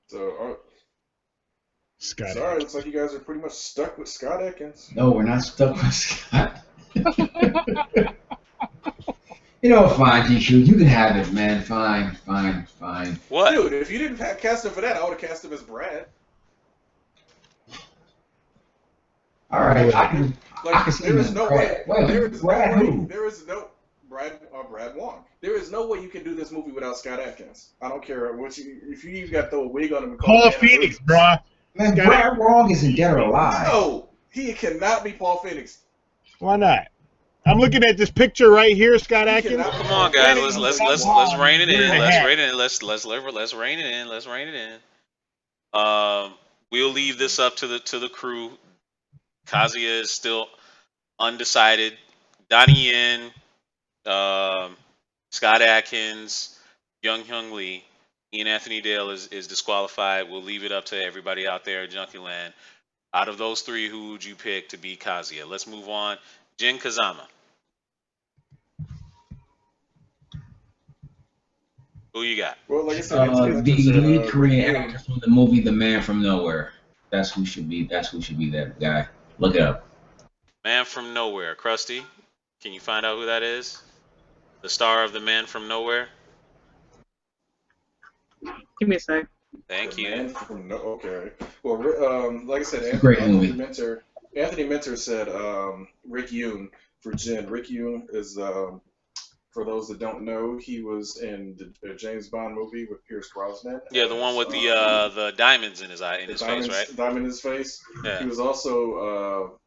So, Scott. Sorry, looks like you guys are pretty much stuck with Scott Atkins. No, we're not stuck with Scott. You know, fine, GQ. You can have it, man. Fine. What? Dude, if you didn't cast him for that, I would have cast him as Brad. All right, I can see there is no way. Brad who? There is no Brad Wong. There is no way you can do this movie without Scott Atkins. I don't care what if you even got to throw a wig on him and call Paul him Phoenix, bro. Man, Brad Wong isn't dead or alive. No, he cannot be Paul Phoenix. Why not? I'm looking at this picture right here, Scott Atkins. Come on, guys. Let's rein it in. Let's rein it in. Let's rein it in. Let's rein it in. We'll leave this up to the crew. Kazuya is still undecided. Donnie Yen, Scott Atkins, Young Hyun Lee, Ian Anthony Dale is disqualified. We'll leave it up to everybody out there at Junkie Land. Out of those three, who would you pick to be Kazuya? Let's move on. Jin Kazama. Who you got? Well, like I said, Anthony The Miller said, lead Rick Korean Yoon. actor from the movie The Man from Nowhere. That's who should be. That guy. Look it up. Man from Nowhere. Krusty, can you find out who that is? The star of The Man from Nowhere. Give me a sec. Thank The you. Man from Okay. Well, like I said, It's a great movie. Anthony Minter said Rick Yoon for Jin. Rick Yoon is, for those that don't know, he was in the James Bond movie with Pierce Brosnan. Yeah, the one with the diamonds in his eye, in his face, right? Diamond in his face. Yeah. He was also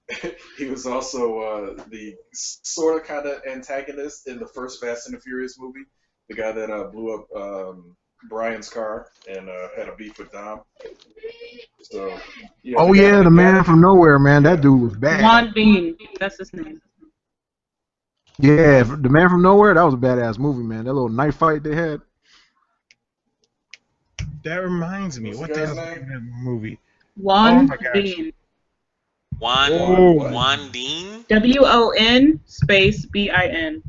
the sort of kind of antagonist in the first Fast and the Furious movie. The guy that blew up Brian's car and had a beef with Dom. So. Yeah, Oh yeah, the Man from Nowhere, man. That dude was bad. Juan Bean. That's his name. Yeah, the Man from Nowhere. That was a badass movie, man. That little knife fight they had. That reminds me. What's What the the guy's hell is that movie? Juan my gosh. Bean. Juan Dean? WON space BIN.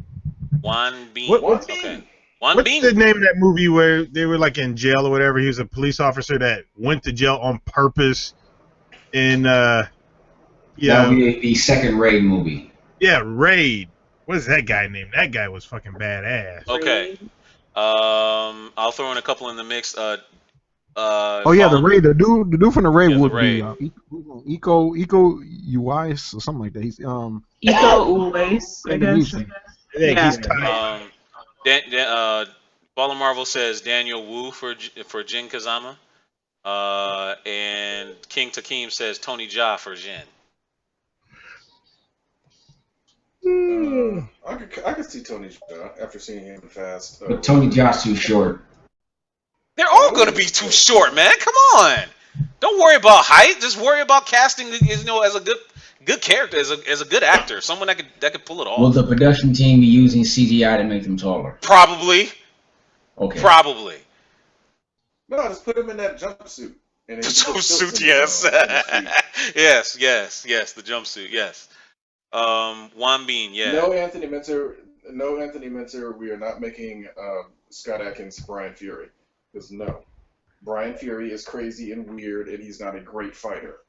Juan Bean. What's okay. What's the name of that movie where they were like in jail or whatever? He was a police officer that went to jail on purpose. In That would be the second Raid movie. Yeah, Raid. What is that guy named? That guy was fucking badass. Okay. I'll throw in a couple in the mix. Oh yeah, the Raid. The dude from the Raid would be Iko Uwais or something like that. He's Iko Uwais, I guess. Yeah, he's tight. Baller Marvel says Daniel Wu for Jin Kazama. And King Takeem says Tony Jaa for Jin. I could see Tony Jaa after seeing him fast. But Tony Jaa's too short. They're all gonna be too short, man. Come on. Don't worry about height. Just worry about casting. As a good character, as a good actor, someone that could pull it off. Will the production team be using CGI to make them taller? Probably. Okay. Probably. No, just put him in that jumpsuit. The jumpsuit, yes. yes. The jumpsuit, yes. Juan Bean, yeah. No Anthony Minter. We are not making Scott Adkins Brian Fury. Because no, Brian Fury is crazy and weird, and he's not a great fighter.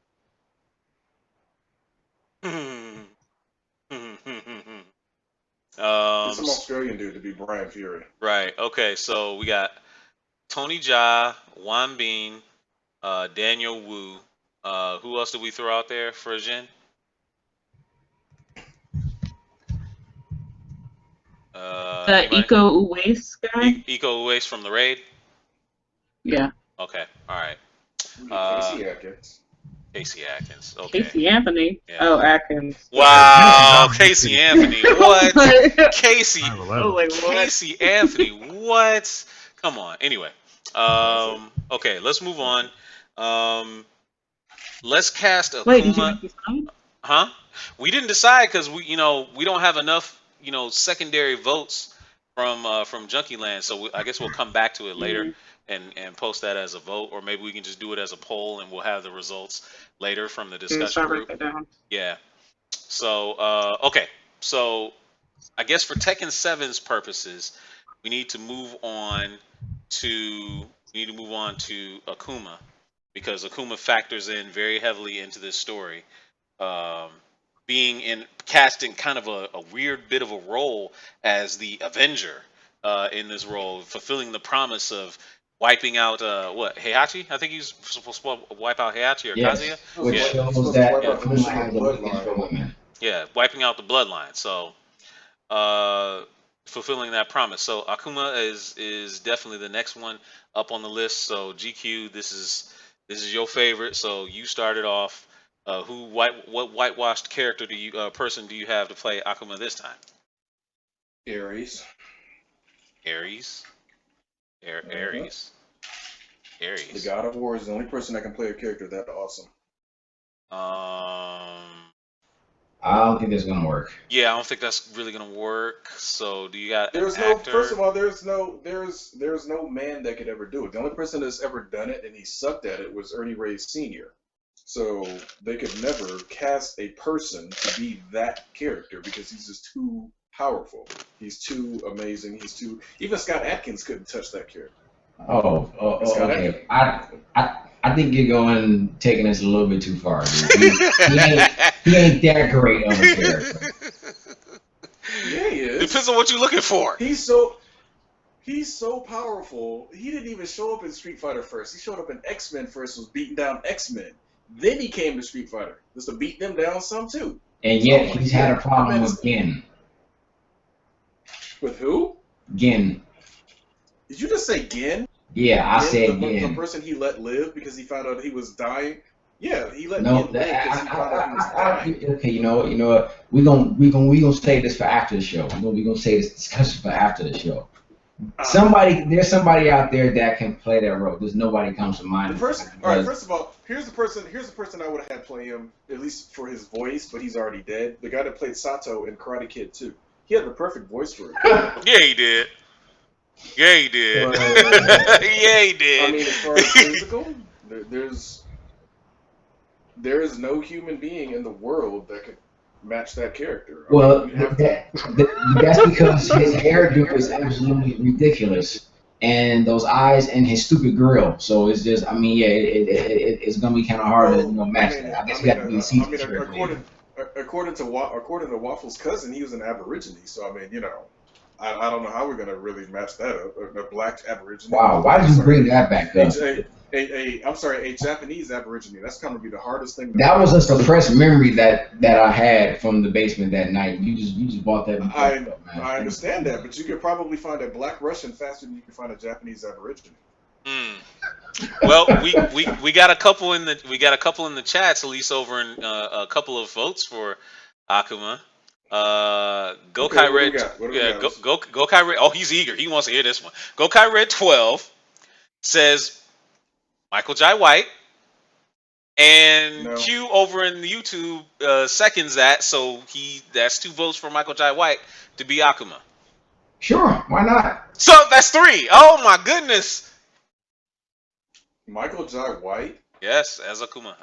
Some Some Australian dude to be Brian Fury. Right. Okay. So we got Tony Jaa, Juan Bean, Daniel Wu. Who else did we throw out there for Jin? The Iko Uwais guy. Iko Uwais from the Raid. Yeah. Okay. All right. Casey Atkins. Casey Atkins. Okay. Casey Anthony. Yeah. Oh, Atkins. Wow, Casey Anthony. What? Casey. Oh, like, what? Casey Anthony. What? Come on. Anyway. Okay, let's move on. Let's cast Akuma. Wait, did you make this up? Huh? We didn't decide because we don't have enough, secondary votes from Junkie Land. So I guess we'll come back to it later and post that as a vote, or maybe we can just do it as a poll and we'll have the results later from the discussion group. Yeah. So okay. So I guess for Tekken 7's purposes, we need to move on to Akuma, because Akuma factors in very heavily into this story. Being in casting kind of a weird bit of a role as the Avenger in this role, fulfilling the promise of wiping out Heihachi? I think he's supposed to wipe out Heihachi or Kazuya. Which shows that Akuma has a weakness for women. Yeah, wiping out the bloodline. So fulfilling that promise. So Akuma is definitely the next one up on the list. So GQ, this is your favorite. So you started off. What whitewashed character person do you have to play Akuma this time? Ares. Ares. The God of War is the only person that can play a character that awesome. I don't think that's gonna work. Yeah, I don't think that's really gonna work. So do you got There's an no actor? First of all, there's no man that could ever do it. The only person that's ever done it and he sucked at it was Ernie Reyes Sr. So they could never cast a person to be that character because he's just too powerful. He's too amazing. He's too. Even Scott Adkins couldn't touch that character. Okay. I think you're taking this a little bit too far, dude. He ain't that great of a character. Yeah, he is. Depends on what you're looking for. He's so powerful. He didn't even show up in Street Fighter first. He showed up in X-Men first, was beating down X-Men. Then he came to Street Fighter. Just to beat them down some too. And yet he's had a problem with Gin. With who? Gin. Did you just say Gin? Yeah, I said Gin. The person he let live because he found out he was dying. Yeah, he let No, Gin live because he found out he was dying. okay, you know what? We gonna save this for after the show. We gonna save this discussion for after the show. There's somebody out there that can play that role. There's nobody comes to mind. All right, first of all, here's the person I would have had play him, at least for his voice, but he's already dead. The guy that played Sato in Karate Kid 2. He had the perfect voice for it. Yeah, he did. Yeah, he did. Yeah, he did. I mean, as far as physical, there is no human being in the world that could match that character. Well, that's because his hairdo is absolutely ridiculous, and those eyes and his stupid grill. So it's just, I mean, yeah, it's gonna be kind of hard to match that. I guess you got to be a season according to Waffle's cousin, he was an Aborigine. So I mean, I don't know how we're gonna really match that up. A black Aborigine. Wow, why did you bring that back up? A Japanese Aborigine. That's gonna be the hardest thing. That was a suppressed memory that I had from the basement that night. You just bought that. I understand that, but you could probably find a black Russian faster than you can find a Japanese Aborigine. Well, we got a couple in the chats, at least over in a couple of votes for Akuma. Gokai Red. Gokai Red. Oh, he's eager. He wants to hear this one. Gokai Red 12 says Michael Jai White, and Q over in the YouTube seconds that, so that's 2 votes for Michael Jai White to be Akuma. Sure, why not? So that's 3. Oh my goodness. Michael Jai White? Yes, as Akuma.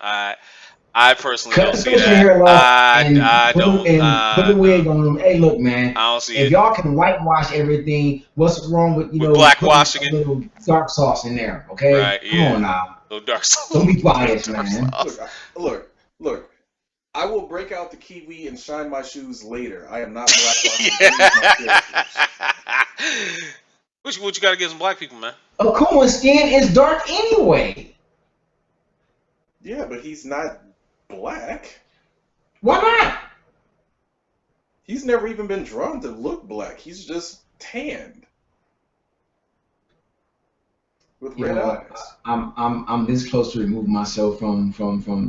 I personally don't see that. I don't. Put the wig on him. Hey, look, man. I don't see if y'all can whitewash everything, what's wrong with blackwashing a little dark sauce in there? Okay, right, come on now. Little dark sauce. Don't be biased, man. Look. I will break out the kiwi and shine my shoes later. I am not blackwashing What you got against some black people, man? Akuma's skin is dark anyway. Yeah, but he's not black. Why not? He's never even been drawn to look black. He's just tanned with red eyes. I'm this close to remove myself from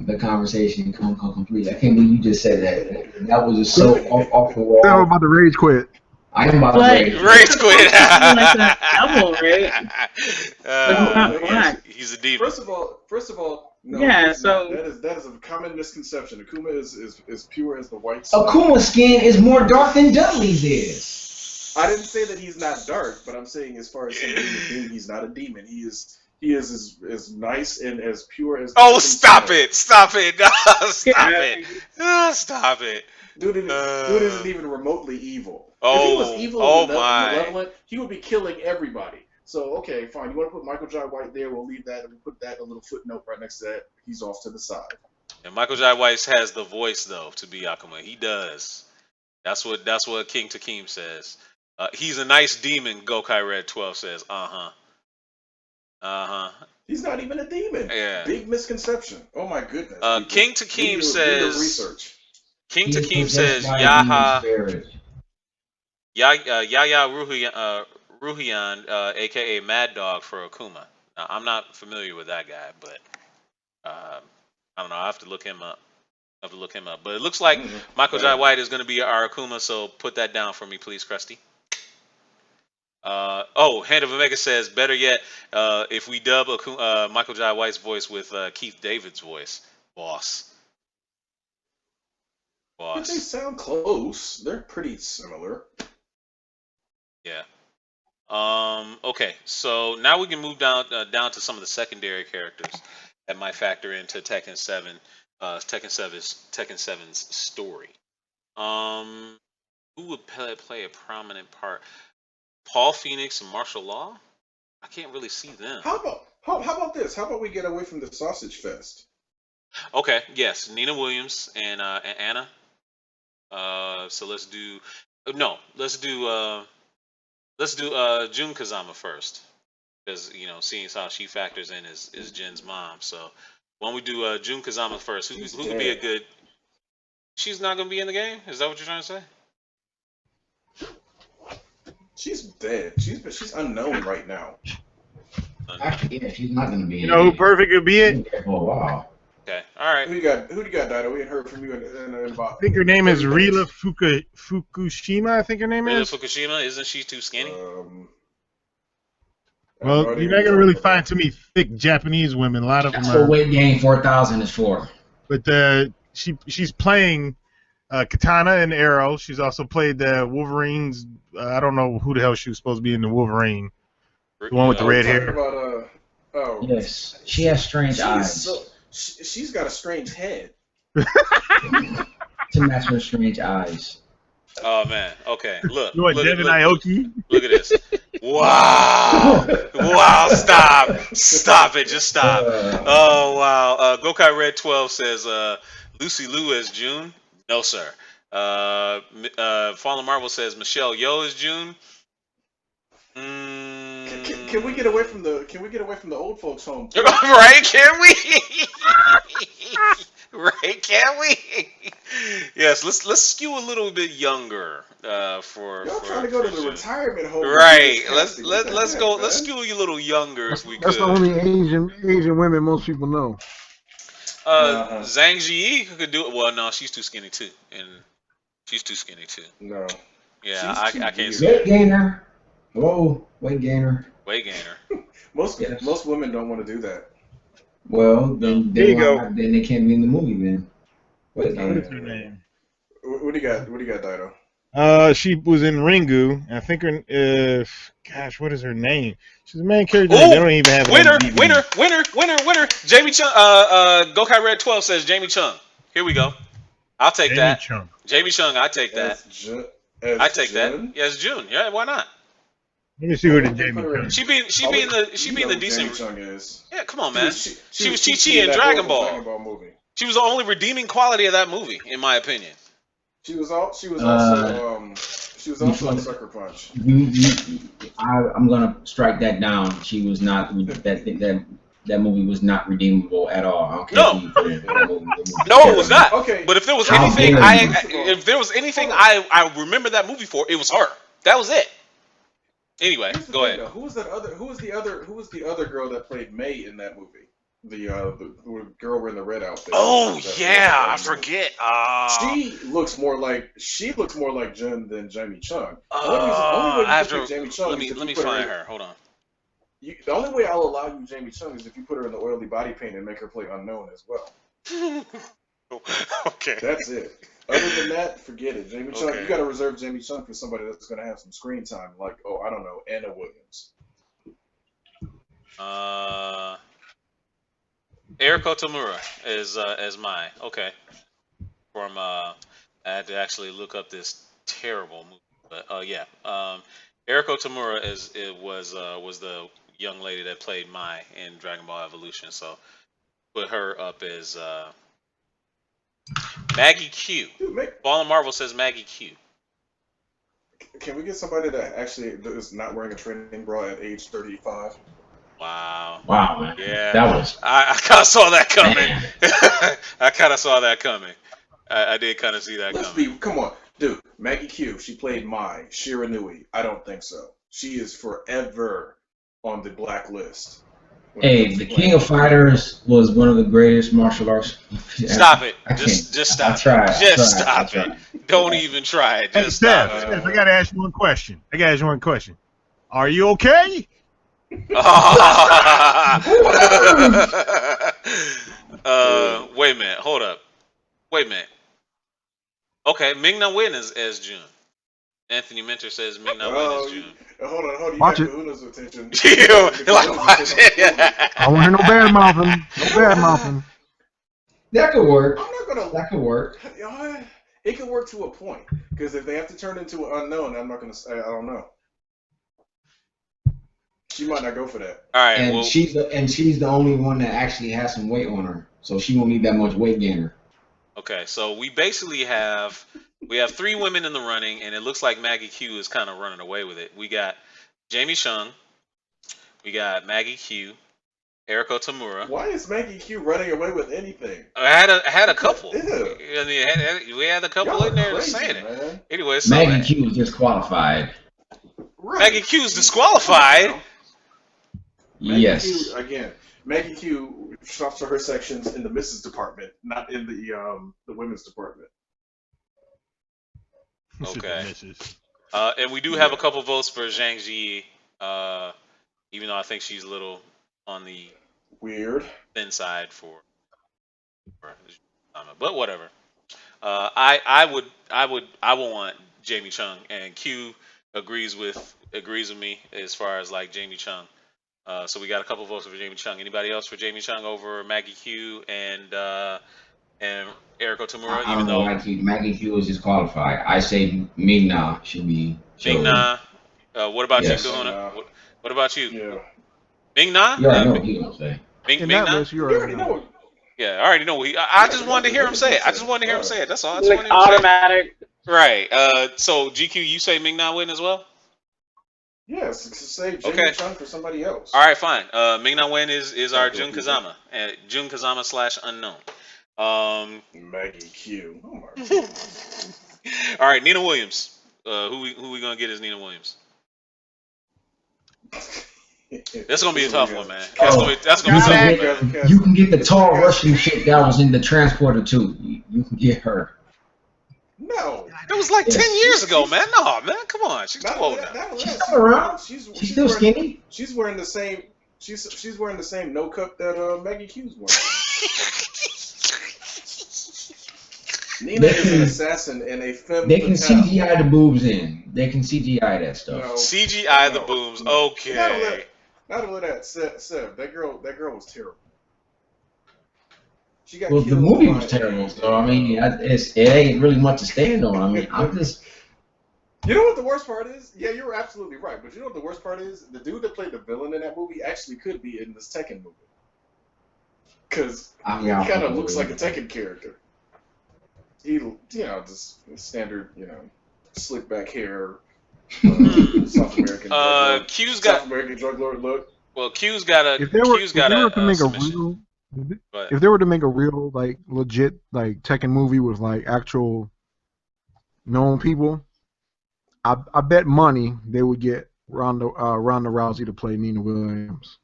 the conversation completely. I can't believe you just said that. That was just so off the wall. I'm about to rage quit. I am about to rage quit. He's a demon. First of all, no. Yeah, so that is a common misconception. Akuma is pure as the white skin. Akuma's skin is more dark than Dudley's is. I didn't say that he's not dark, but I'm saying as far as him being a demon, he's not a demon. He is as nice and as pure as. Oh, stop it! Stop it! Stop it! Stop it! Dude isn't even remotely evil. Oh, if he was evil and malevolent, he would be killing everybody. So, okay, fine. You want to put Michael Jai White there? We'll leave that and we'll put that a little footnote right next to that. He's off to the side. And Michael Jai White has the voice though to be Akuma. He does. That's what King Takeem says. He's a nice demon. Gokai Red 12 says. He's not even a demon. Yeah. Big misconception. Oh my goodness. King Takeem says. Research. King Takeem says Yaya Ruhian, aka Mad Dog for Akuma. Now, I'm not familiar with that guy, but I don't know. I have to look him up. But it looks like Michael Jai White is going to be our Akuma, so put that down for me, please, Krusty. Hand of Omega says, better yet, if we dub Michael Jai White's voice with Keith David's voice, boss. But they sound close. They're pretty similar. Yeah. Okay, so now we can move down to some of the secondary characters that might factor into Tekken 7's story. Who Who would play a prominent part? Paul Phoenix and martial law? I can't really see them. How about this? How about we get away from the sausage fest? Okay, yes, Nina Williams and Anna. So let's do Jun Kazama first, because seeing as how she factors in is Jin's mom. So when we do Jun Kazama first, who could be a good? She's not gonna be in the game. Is that what you're trying to say? She's dead. She's unknown right now. Actually, yeah, she's not gonna be. You know who perfect could be it? Oh wow. Okay, all right. Who do you got, Dido? We ain't heard from you in about. I think her name is Rila Fukushima. I think her name Rila is. Fukushima, isn't she too skinny? Well, you're not gonna really find too many thick Japanese women. A lot of That's them are. what weight gain 4,000 is for. But she's playing Katana and Arrow. She's also played the Wolverines. I don't know who the hell she was supposed to be in the Wolverine. The one with the red hair. Yes, she has strange eyes. She's got a strange head. To match her strange eyes. Oh man. Okay. Look. You want Devin Aoki? Look at this. Wow. Wow. Stop it. Just stop. Oh wow. Gokai Red 12 says Lucy Liu as June. No sir. Fallen Marvel says Michelle Yeoh as June. Can we get away from the old folks' home? Right? Can we? Right? Can we? Yes. Let's skew a little bit younger. For y'all trying to go to the retirement home? Right. Let's go. Let's skew a little younger if we could. That's the only Asian women most people know. Zhang Ji could do it. Well, no, she's too skinny too, and she's too skinny too. No. Yeah, I can't see Weight it. gainer. Whoa, weight gainer. Weight gainer. Most women don't want to do that. Well, then There you go. Then they can't be in the movie then. Weight What is gainer. her name? What do you got? What do you got, Dido? She was in Ringu. I think her. Gosh, what is her name? She's the main character. Ooh, They don't even have. winner. Jamie Chung. Gokai Red 12 says Jamie Chung. Here we go. I'll take that. Jamie Chung. I take that. I take that. Yes, June. Yeah, why not? Let me see who the Jamie Chung. She being the decent. Jamie Chung is. Yeah, come on, man. She was Chi-Chi in in that Dragon horrible Ball. movie. She was the only redeeming quality of that movie, in my opinion. She was also on Sucker Punch. I'm gonna strike that down. She was not. That movie was not redeemable at all. I don't care who you put in that movie. No, it was not. Okay. But if there was How anything, dare you. I remember that movie for, it was her. That was it. Anyway, go ahead. Who was the other girl that played May in that movie? The girl in the red outfit. Oh yeah, I forget. She looks more like Jun than Jamie Chung. Let me find her. Hold on. The only way I'll allow you Jamie Chung is if you put her in the oily body paint and make her play unknown as well. Okay. That's it. Other than that, forget it. Jamie Chung, Okay. you got to reserve Jamie Chung for somebody that's going to have some screen time, like I don't know, Anna Williams. Eriko Tamura is as mine. Okay. From I had to actually look up this terrible movie, but yeah. Eriko Tamura was the young lady that played Mai in Dragon Ball Evolution, so put her up as Maggie Q. Fallen Marvel says Maggie Q. Can we get somebody that actually is not wearing a training bra at age 35? Wow. Wow, man. Yeah. That was. I kind of saw that coming. I kind of saw that coming. I did kind of see that coming. Come on, dude. Maggie Q. She played Mai. Shiranui. I don't think so. She is forever on the blacklist. Hey, the King of Fighters was one of the greatest martial arts. Stop it. I Just stop. I tried. Stop it. Don't even try it. Hey, Just Steph, stop it. Steph, I gotta ask you one question. Are you okay? Wait a minute. Hold up. Wait a minute. Okay, Ming-Na Wen is as June. Anthony Mentor says Ming-Na Wen is June. Hold on. You Watch got it. Kahuna's attention. You're like, watch it. I don't hear no bad mouthing. No bad mouthing. That could work. I'm not gonna. That could work. it could work to a point. Because if they have to turn into an unknown, I'm not gonna say I don't know. She might not go for that. All right. And Well, she's the only one that actually has some weight on her, so she won't need that much weight gainer. okay. So we basically have 3 women in the running, and it looks like Maggie Q is kind of running away with it. We got Jamie Chung, we got Maggie Q, Eriko Tamura. Why is Maggie Q running away with anything? I had a couple. Ew. I mean, we had a couple Y'all in there crazy, saying it. man. Anyway, so Maggie Q is disqualified. Right. Maggie Q is disqualified. Maggie Yes. Q, again, Maggie Q shops for her sections in the Mrs. department, not in the women's department. Okay. And we do have a couple votes for Zhang Ji, even though I think she's a little on the weird thin side for but whatever. I would want Jamie Chung, and Q agrees with me as far as like Jamie Chung. So we got a couple votes for Jamie Chung. Anybody else for Jamie Chung over Maggie Q and Eriko Tamura? I don't know. Maggie Q is disqualified. I say Ming-Na should be chosen. Ming-Na. What about Yes. you, Kahuna? What about you? Yeah. Ming-Na? You already know what he's gonna say. Ming-Na? You already know. Yeah, I already know. I just wanted to hear him say it. That's all. I just Like wanted to hear him say it. automatic. Right. So GQ, you say Ming-Na win as well? Yes, to say Jamie Chung for somebody else. All right, fine. Ming-Na Wen is our Jun Kazama, and Jun Kazama / unknown. Maggie Q. Oh my God. All right, Nina Williams. Who we gonna get as Nina Williams? That's gonna be a tough one, man. That's gonna be tough, man. You can get the tall Russian chick that was in the transporter too. You can get her. No, it was like 10 years ago, man. No, man, come on. She's too old now. She's still around. She's still wearing, skinny. She's wearing the same. She's wearing the same no cup that Maggie Q's wearing. Nina is an assassin and a femme. They can CGI the boobs in. They can CGI that stuff. No, CGI the boobs. Okay. Not only that, Seb, that girl was terrible. She got Well, the killed movie by- was terrible, so I mean, it ain't really much to stand on. I mean, I'm just. You know what the worst part is? Yeah, you're absolutely right. But you know what the worst part is? The dude that played the villain in that movie actually could be in this Tekken movie. Because he kind of looks like a Tekken character. He, just standard, slick back hair, South American. Q's got South American drug lord look. Well, Q's got a. If they were to make a real, if they were to make a real like legit like Tekken movie with like actual known people, I bet money they would get Ronda Rousey to play Nina Williams.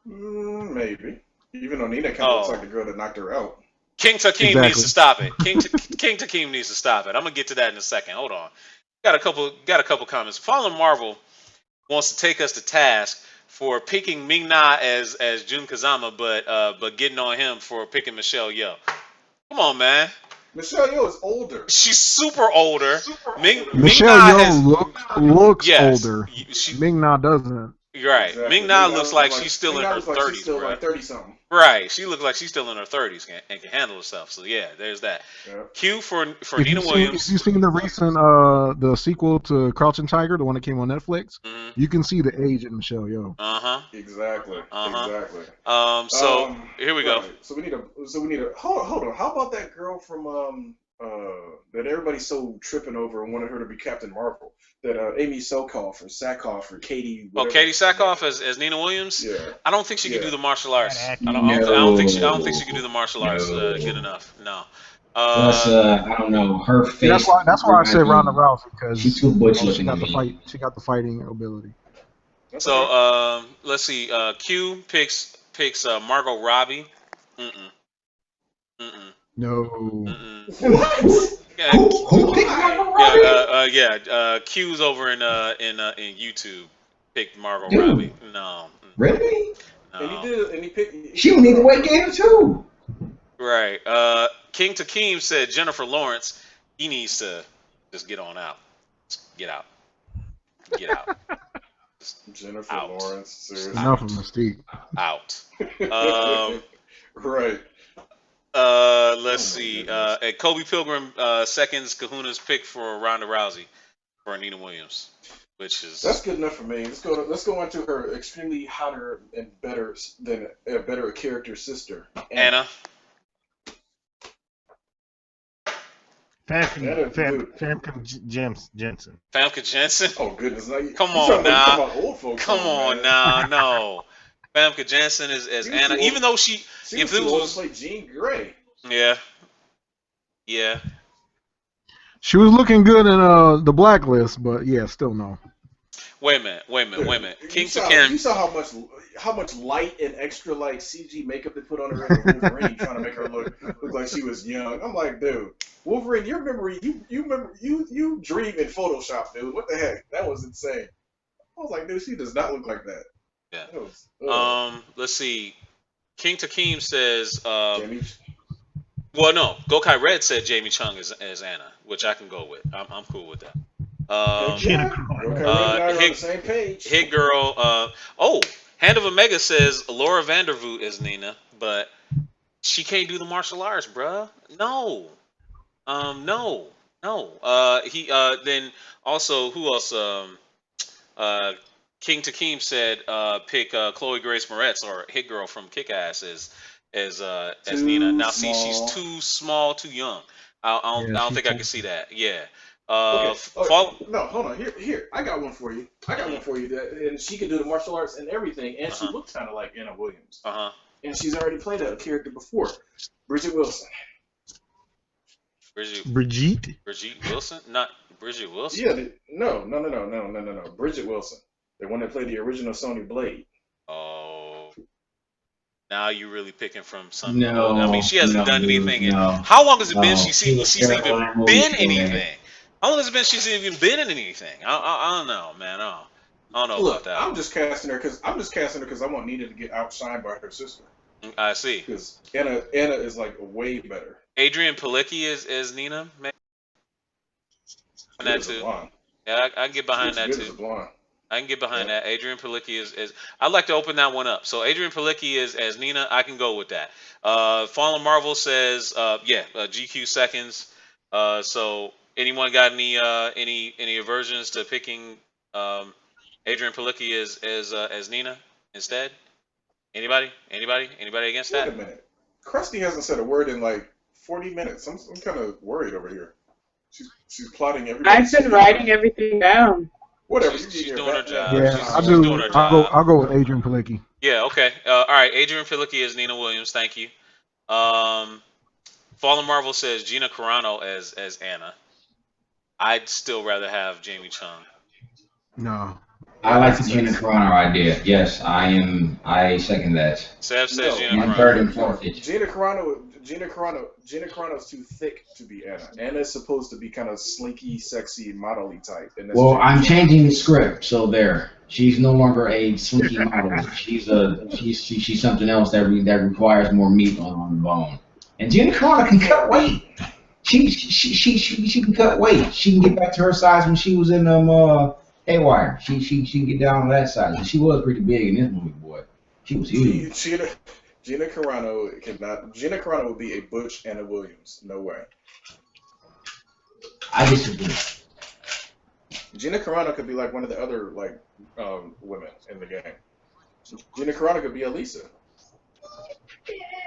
Maybe. Even though Nina kind of looks like the girl that knocked her out. King Takeem needs to stop it. King Takeem needs to stop it. I'm gonna get to that in a second. Hold on. Got a couple comments. Fallen Marvel wants to take us to task for picking Ming-Na as Jun Kazama, but getting on him for picking Michelle Yeoh. Come on, man. Michelle Yeoh is older. She's super older. Michelle Yeoh looks older. Ming-Na doesn't. You're right. Exactly. Ming-Na looks like she's still in her 30s. She's still like 30 something. Right. She looks like she's still in her 30s and can handle herself. So yeah, there's that. Yeah. Q for Nina Williams. If you've seen the recent the sequel to Crouching Tiger, the one that came on Netflix, you can see the age in Michelle Yeoh. Exactly. Exactly. So here we go. Right. So we need a hold on. How about that girl from that everybody's so tripping over and wanted her to be Captain Marvel? That Amy Sackhoff or Katie. Katie Sackhoff as Nina Williams. Yeah. I don't think she can do the martial arts. I don't think she can do the martial arts good enough. No. Plus, I don't know her face. That's why I said Ronda Rousey because she's too butch looking. She got the fighting ability. So let's see. Q picks Margot Robbie. No. What? Yeah, Who picked Margot Robbie? Q's over in YouTube picked Margot Robbie. No. Really? No. And he picked. She would need the weight gainer too. Right. King Takeem said Jennifer Lawrence. He needs to just get on out. Get out. Jennifer out. Lawrence. Seriously. Enough of Mystique. Out. Right. Let's see. At Kobe Pilgrim seconds Kahuna's pick for Ronda Rousey for Nina Williams, which is That's good enough for me. Let's go into her extremely hotter and better than a better character sister, Anna. Famke Jensen. Famke Jensen. Oh goodness! Come on now. Old folks Come on now. No. Famke Jensen is as Anna, even though she if it was like Jean Grey. Yeah. Yeah. She was looking good in the Blacklist, but yeah, still no. Wait a minute. You saw how much light and extra light CG makeup they put on her in Wolverine, trying to make her look like she was young. I'm like, dude, Wolverine, your memory, you dream in Photoshop, dude. What the heck? That was insane. I was like, dude, she does not look like that. Yeah. Let's see. King Takeem says. Well, no. Gokai Red said Jamie Chung as Anna, which I can go with. I'm cool with that. Hit Girl. Hand of Omega says Laura Vandervoot is Nina, but she can't do the martial arts, bruh. No. Then also who else? King Takeem said pick Chloe Grace Moretz or Hit Girl from Kick Ass as Nina. Now see, she's too small, too young. I don't think I can see that. Yeah. No, hold on. Here, I got one for you. And she can do the martial arts and everything, and she looks kind of like Anna Williams. And she's already played a character before, Bridget Wilson. Brigitte Wilson, not Bridget Wilson. Yeah, no. Bridget Wilson, the one that played the original Sony Blade. Oh, now you're really picking from something. No, I mean, she hasn't done anything. No, how long has it been? She's even been anything. How long has it been she's even been in anything? I don't know, man. I don't know about that. I'm just casting her because I want Nina to get outshined by her sister. I see. Because Anna is like way better. Adrian Palicki is Nina. Man. That too. Yeah, I can get behind that too. I can get behind that. Adrian Palicki is. I'd like to open that one up. So Adrian Palicki is as Nina. I can go with that. Fallen Marvel says, GQ seconds. So anyone got any aversions to picking Adrian Palicki as Nina instead? Anybody against that? Wait a minute. Krusty hasn't said a word in like 40 minutes. I'm kind of worried over here. She's plotting everything. I've been writing everything down. Whatever. She's doing her job. Yeah, she's doing her job. I'll go with Adrian Palicki. Yeah. Okay. All right. Adrian Palicki is Nina Williams. Thank you. Fallen Marvel says Gina Carano as Anna. I'd still rather have Jamie Chung. No. I like the Gina Carano idea. Yes, I second that. Sev says Gina Carano. Third and fourth. Gina Carano's too thick to be Anna. Anna's supposed to be kind of slinky, sexy, model-y type. And Well, I'm changing the script, so there. She's no longer a slinky model. She's something else that requires more meat on the bone. And Gina Carano can cut weight. She can cut weight. She can get back to her size when she was in Haywire. She can get down to that size. And she was pretty big in this movie, boy. She was huge. Gina Carano cannot. Gina Carano would be a butch Anna Williams. No way. I disagree. Gina Carano could be like one of the other women in the game. Gina Carano could be Elisa.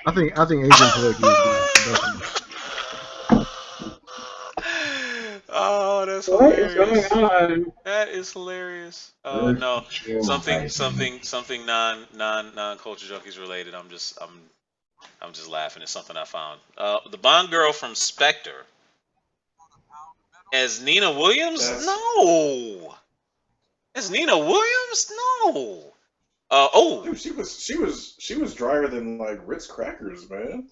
I think Adrian Palicki is definitely. Oh, that's What hilarious. is going on? That is hilarious. No, something non-culture junkies related. I'm just laughing at something I found. The Bond girl from Spectre as Nina Williams? No. As Nina Williams? No. Dude, she was drier than like Ritz crackers, man.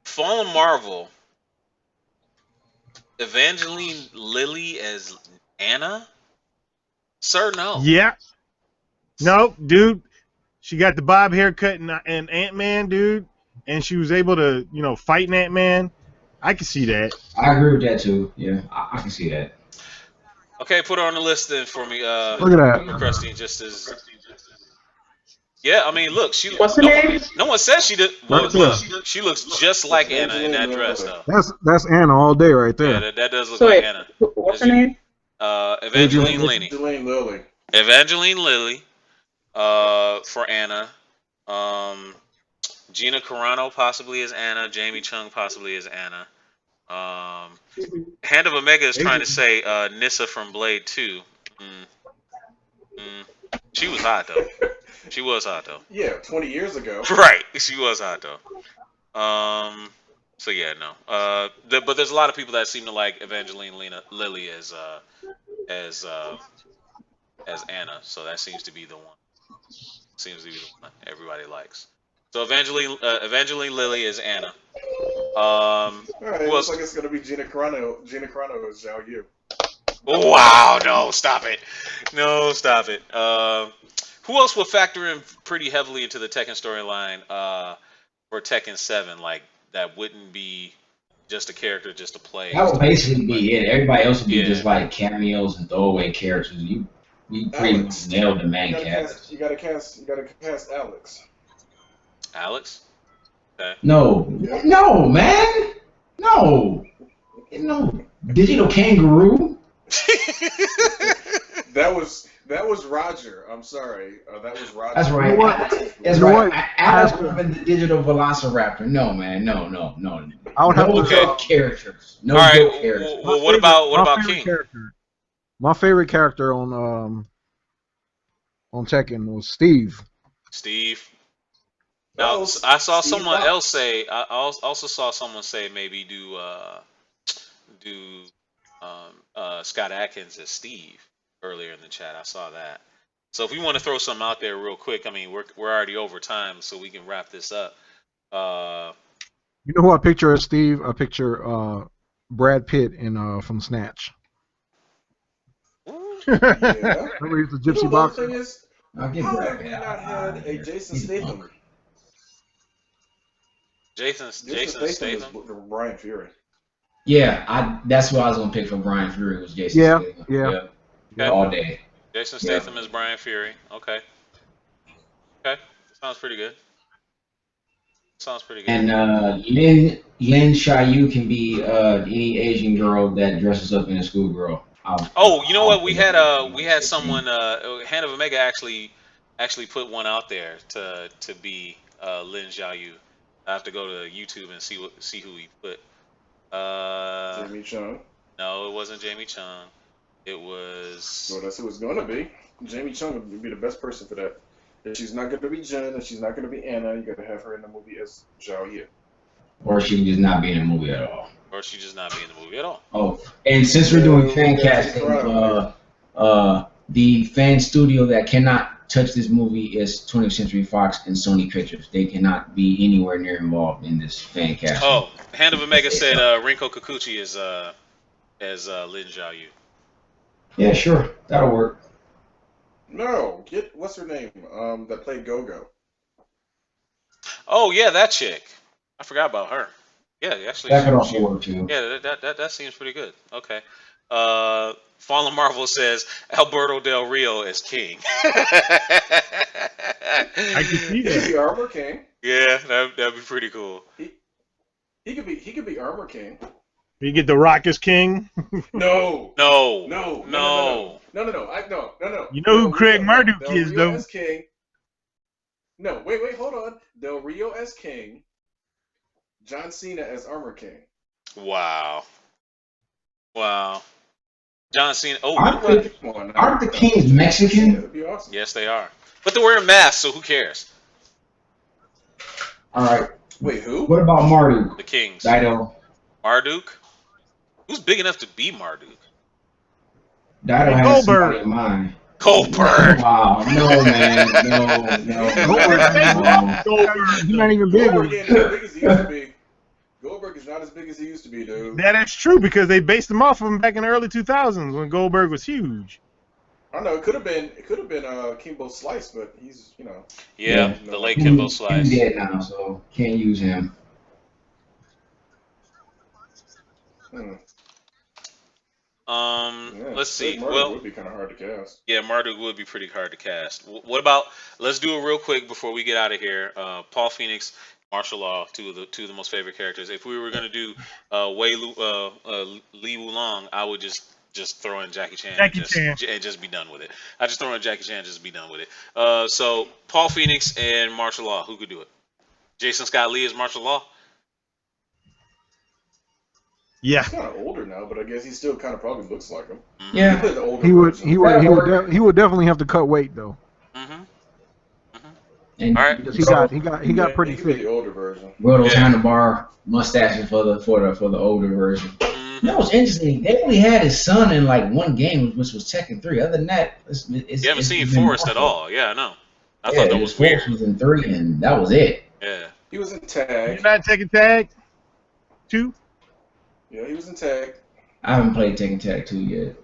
Fallen Marvel. Evangeline Lilly as Anna? Sir, no. Yeah. No, dude. She got the bob haircut in Ant-Man, dude. And she was able to, fight in Ant-Man. I can see that. I agree with that, too. Yeah, I can see that. Okay, put her on the list then for me. Look at that. Krusty, just as... Yeah, I mean, look, she. What's her name? No one says she did. Well, Right there. look, she looks just like Anna in that dress, though. That's Anna all day right Yeah, there. that does look So like wait, Anna. what's her name? Evangeline Lilly. Lilly. Evangeline Lilly. For Anna. Gina Carano possibly is Anna. Jamie Chung possibly is Anna. Hand of Omega is trying to say Nissa from Blade 2. She was hot though. She was hot though. Yeah, 20 years ago. Right, she was hot though. So yeah, no. But there's a lot of people that seem to like Evangeline Lilly as Anna. So that seems to be the one. Seems to be the one everybody likes. So Evangeline Lilly is Anna. All right, Who looks else? like it's gonna be Gina Carano. Gina Carano is Zhao Yu. Wow, no, stop it. No, stop it. Who else would factor in pretty heavily into the Tekken storyline for Tekken 7? Like, that wouldn't be just a character, just to play. That would basically be it. Everybody else would be Yeah. just like cameos and throwaway characters. We pretty much nailed the main cast. You gotta cast Alex. Alex? Okay. No, man, no, digital kangaroo. That was Roger. I'm sorry. That was Roger. That's right. You know what? That's You know right. what? Alex would have been the digital velociraptor. No, man, no. I would have No to joke characters. No All right. joke characters. Well, what about favorite King? character. My favorite character on Tekken was Steve. Steve. Now, I saw someone else say. I also saw someone say maybe do Scott Atkins as Steve earlier in the chat. I saw that. So if we want to throw something out there real quick, I mean we're already over time, so we can wrap this up. You know who I picture as Steve? I picture Brad Pitt in from Snatch. Yeah. Remember he's the gypsy boxer? The thing is, I'll give how Brad have we Pitt. not had a Jason Statham? Jason Statham Statham. is Brian Fury. Yeah, that's what I was gonna pick for Brian Fury was Jason Yeah, Statham. yeah. Okay. All day. Jason Statham is Brian Fury. Okay. Sounds pretty good. And Lin Xiaoyu can be any Asian girl that dresses up in a schoolgirl. Oh, you know what? We had someone Hand of Omega actually put one out there to be Lin Xiaoyu. I have to go to YouTube and see who he put. Jamie Chung. No, it wasn't Jamie Chung. It was. Well, that's who it's gonna be. Jamie Chung would be the best person for that. If she's not gonna be Jen and she's not gonna be Anna, you gotta have her in the movie as Zhao Yu. Or she can just not be in the movie at all. Or she just not be in the movie at all. Oh, and since we're doing fan casting, the fan studio that cannot touch this movie is 20th Century Fox and Sony Pictures. They cannot be anywhere near involved in this fan casting. Oh, Hand of Omega said Rinko Kikuchi is as Lin Xiaoyu. Yeah, sure, that'll work. No, what's her name? That played Go-Go. Oh yeah, that chick. I forgot about her. Yeah, actually. That could also work too. Yeah, that seems pretty good. Okay. Fallen Marvel says Alberto Del Rio as King. I can see He could that. be Armor King. Yeah, that'd be pretty cool. He could be Armor King. You get the Rock as King. No. No. You know who Craig Marduk is, Rio though. as King. No, wait, hold on. Del Rio as King. John Cena as Armor King. Wow. John Cena. Oh, Aren't the Kings Mexican? That'd be awesome. yes, they are. But they're wearing masks, so who cares? All right. Wait, who? What about Marduk? The Kings. Dido. Marduk. Who's big enough to be Marduk? Dido has Goldberg. somebody in mind. Goldberg. Wow, no, man, no. He's not even big. Goldberg ain't as big as he used to be. Goldberg is not as big as he used to be, dude. That is true because they based him off of him back in the early 2000s when Goldberg was huge. I don't know. It could have been Kimbo Slice, but he's Yeah, the late Kimbo Slice. He's dead now, so can't use him. Let's see. Marduk Well, would be kind of hard to cast. yeah, Marduk would be pretty hard to cast. What about? Let's do it real quick before we get out of here. Paul Phoenix, martial law, two of the most favorite characters. If we were gonna do Li Wulong, I would just throw in Jackie Chan, and just be done with it. I just throw in Jackie Chan, just be done with it. So Paul Phoenix and martial law, who could do it? Jason Scott Lee is martial law. Yeah. He's kind of older now, but I guess he still kind of probably looks like him. Yeah. The older He would. version. He would definitely have to cut weight though. And All right. Because he got pretty He could be fit. the older version. grow those handlebar mustaches for the older version. That was interesting. They only had his son in like one game, which was Tekken 3. Other than that, You haven't seen Forrest at all. Yeah, I know. I thought that was Forrest weird. was in 3, and that was it. Yeah. He was in tag. You're not taking tag? 2? Yeah, he was in tag. I haven't played Tekken Tag 2 yet.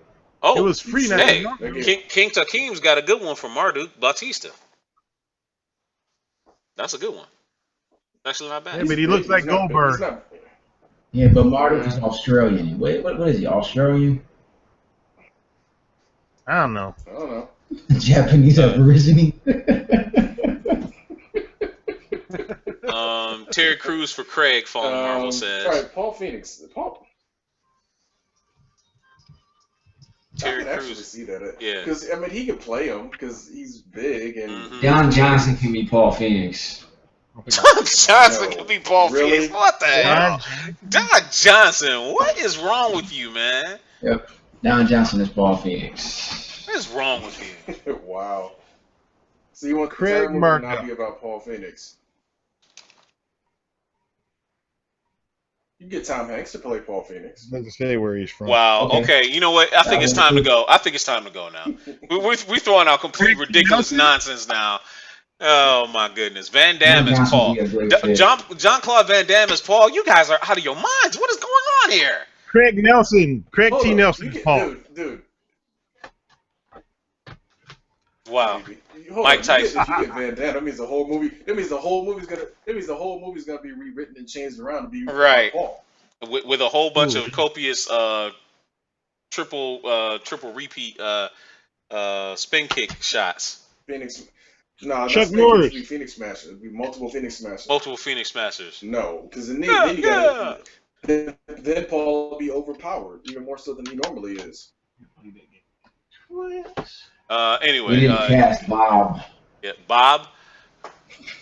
Oh, It was free now. hey, Okay. King Takim's got a good one from Marduk Bautista. That's a good one. Actually, not bad. Yeah, but he looks like He's not- Goldberg. he's not- Yeah, but Marduk is Australian. Wait, what is he? Australian? I don't know. I don't know. Japanese Aborigine? Terry Crews for Craig, Fallen Marvel All says. right, Paul Phoenix. I Terry can actually Crews. see that. Yeah. Because, I mean, he could play him because he's big and... Don Johnson can be Paul Phoenix. Don Johnson No. can be Paul Really? Phoenix. What the hell? Don Johnson, what is wrong with you, man? Yep. Don Johnson is Paul Phoenix. What is wrong with you? Wow. So you want the Craig entire movie to Marco. not be about Paul Phoenix? You get Tom Hanks to play Paul Phoenix. Doesn't say where he's from. Wow. Okay. You know what? I think it's time to go. I think it's time to go now. We're throwing out complete ridiculous nonsense now. Oh my goodness. Van Damme is Paul. John-Claude Van Damme is Paul. You guys are out of your minds. What is going on here? Craig Nelson. Craig Hold T. on. Nelson You is get- Paul. Dude. Wow. Hold Mike on. Tyson. If you get Van Damme, that means the whole movie. That means the whole movie's gonna be rewritten and changed around to be Right. Paul. With a whole bunch of copious triple repeat spin kick shots. Phoenix. Nah, Chuck that's Norris. It'd be Phoenix Smash. It'd be multiple Phoenix Smashes. Multiple Phoenix Smashers. No, because then Yeah, you gotta. Then Paul will be overpowered even more so than he normally is. Anyway. We didn't cast Bob. Yeah, Bob.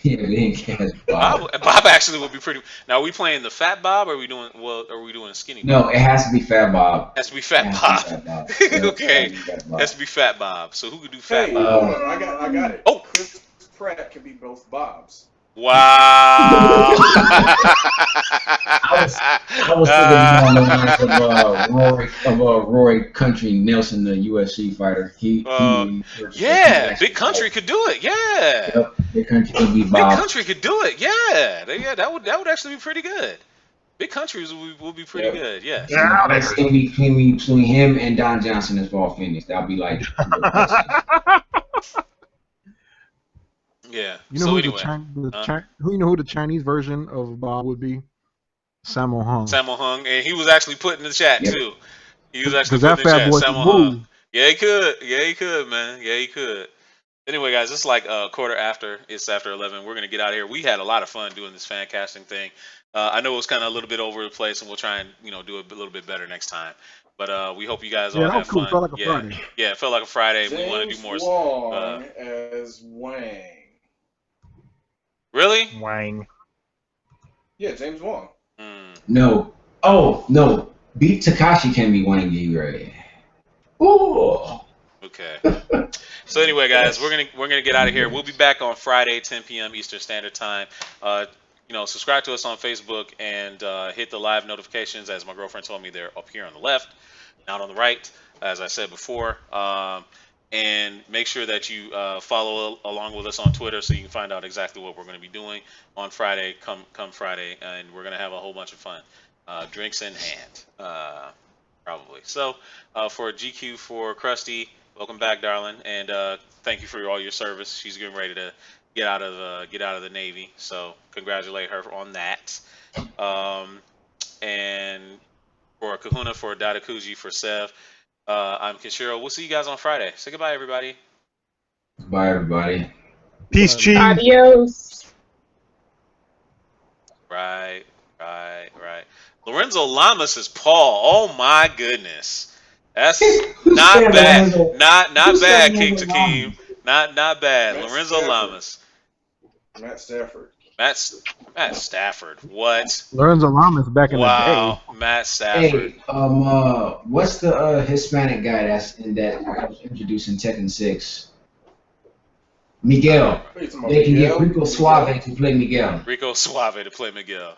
Yeah, we didn't cast Bob. Bob actually would be pretty. Now, are we playing the Fat Bob, or are we doing Skinny Bob? No, it has to be Fat Bob. Has to be Fat It Bob. has to be Fat Bob. Yeah, Okay, it has to be Fat Bob. has to be Fat Bob. So who could do Fat Hey, Bob? hold on, I got it. Oh. Chris Pratt can be both Bobs. Wow. I was thinking more along the lines of Roy Country Nelson, the UFC fighter. Yeah, Big Country could do it. Yeah, Yep, Big Country could be Big Bob. Country could do it. Yeah, that would actually be pretty good. Big Countries will be pretty good. Yeah. That's in between him and Don Johnson as Paul Phoenix. That'll be like. Yeah. You know So who anyway, who you know who the Chinese version of Bob would be? Sammo Hung. Sammo Hung, and he was actually put in the chat too. He was actually 'Cause put that in the fat chat. boy Sammo can Hung. move. Yeah, he could. Yeah, he could, man. Yeah, he could. Anyway, guys, it's like a quarter after. It's after 11. We're gonna get out of here. We had a lot of fun doing this fan casting thing. I know it was kind of a little bit over the place, and we'll try and do a little bit better next time. But we hope you guys all Yeah, that have was cool. fun. Felt like a yeah, Friday. yeah, it felt like a Friday. We want to do James more. Wong as Wang. Really? Wang. Yeah, James Wong. No. Oh no. Beat Takashi can be Wayne G. Ray. Ooh. Okay. So anyway, guys, we're gonna get out of here. We'll be back on Friday, 10 p.m. Eastern Standard Time. Subscribe to us on Facebook and hit the live notifications. As my girlfriend told me, they're up here on the left, not on the right, as I said before. And make sure that you follow along with us on Twitter so you can find out exactly what we're going to be doing on Friday. Come Friday, and we're going to have a whole bunch of fun. Drinks in hand, probably. So for GQ, for Krusty, welcome back, darling, and thank you for all your service. She's getting ready to get out of the Navy, so congratulate her on that. And For Kahuna, for Dadakuji, for Sev. I'm Kenshiro. We'll see you guys on Friday. Say goodbye, everybody. Bye, everybody. Peace, Chi. Adios. Right. Lorenzo Lamas is Paul. Oh my goodness. That's not bad. Not bad, King Takeem. Not bad. Lorenzo Lamas. Matt Stafford. Matt Stafford. What? Lorenzo Lamas back in the day. Wow, Matt Stafford. Hey, what's the Hispanic guy that was introduced in Tekken 6? Miguel. They can get Rico Suave to play Miguel. Rico Suave to play Miguel.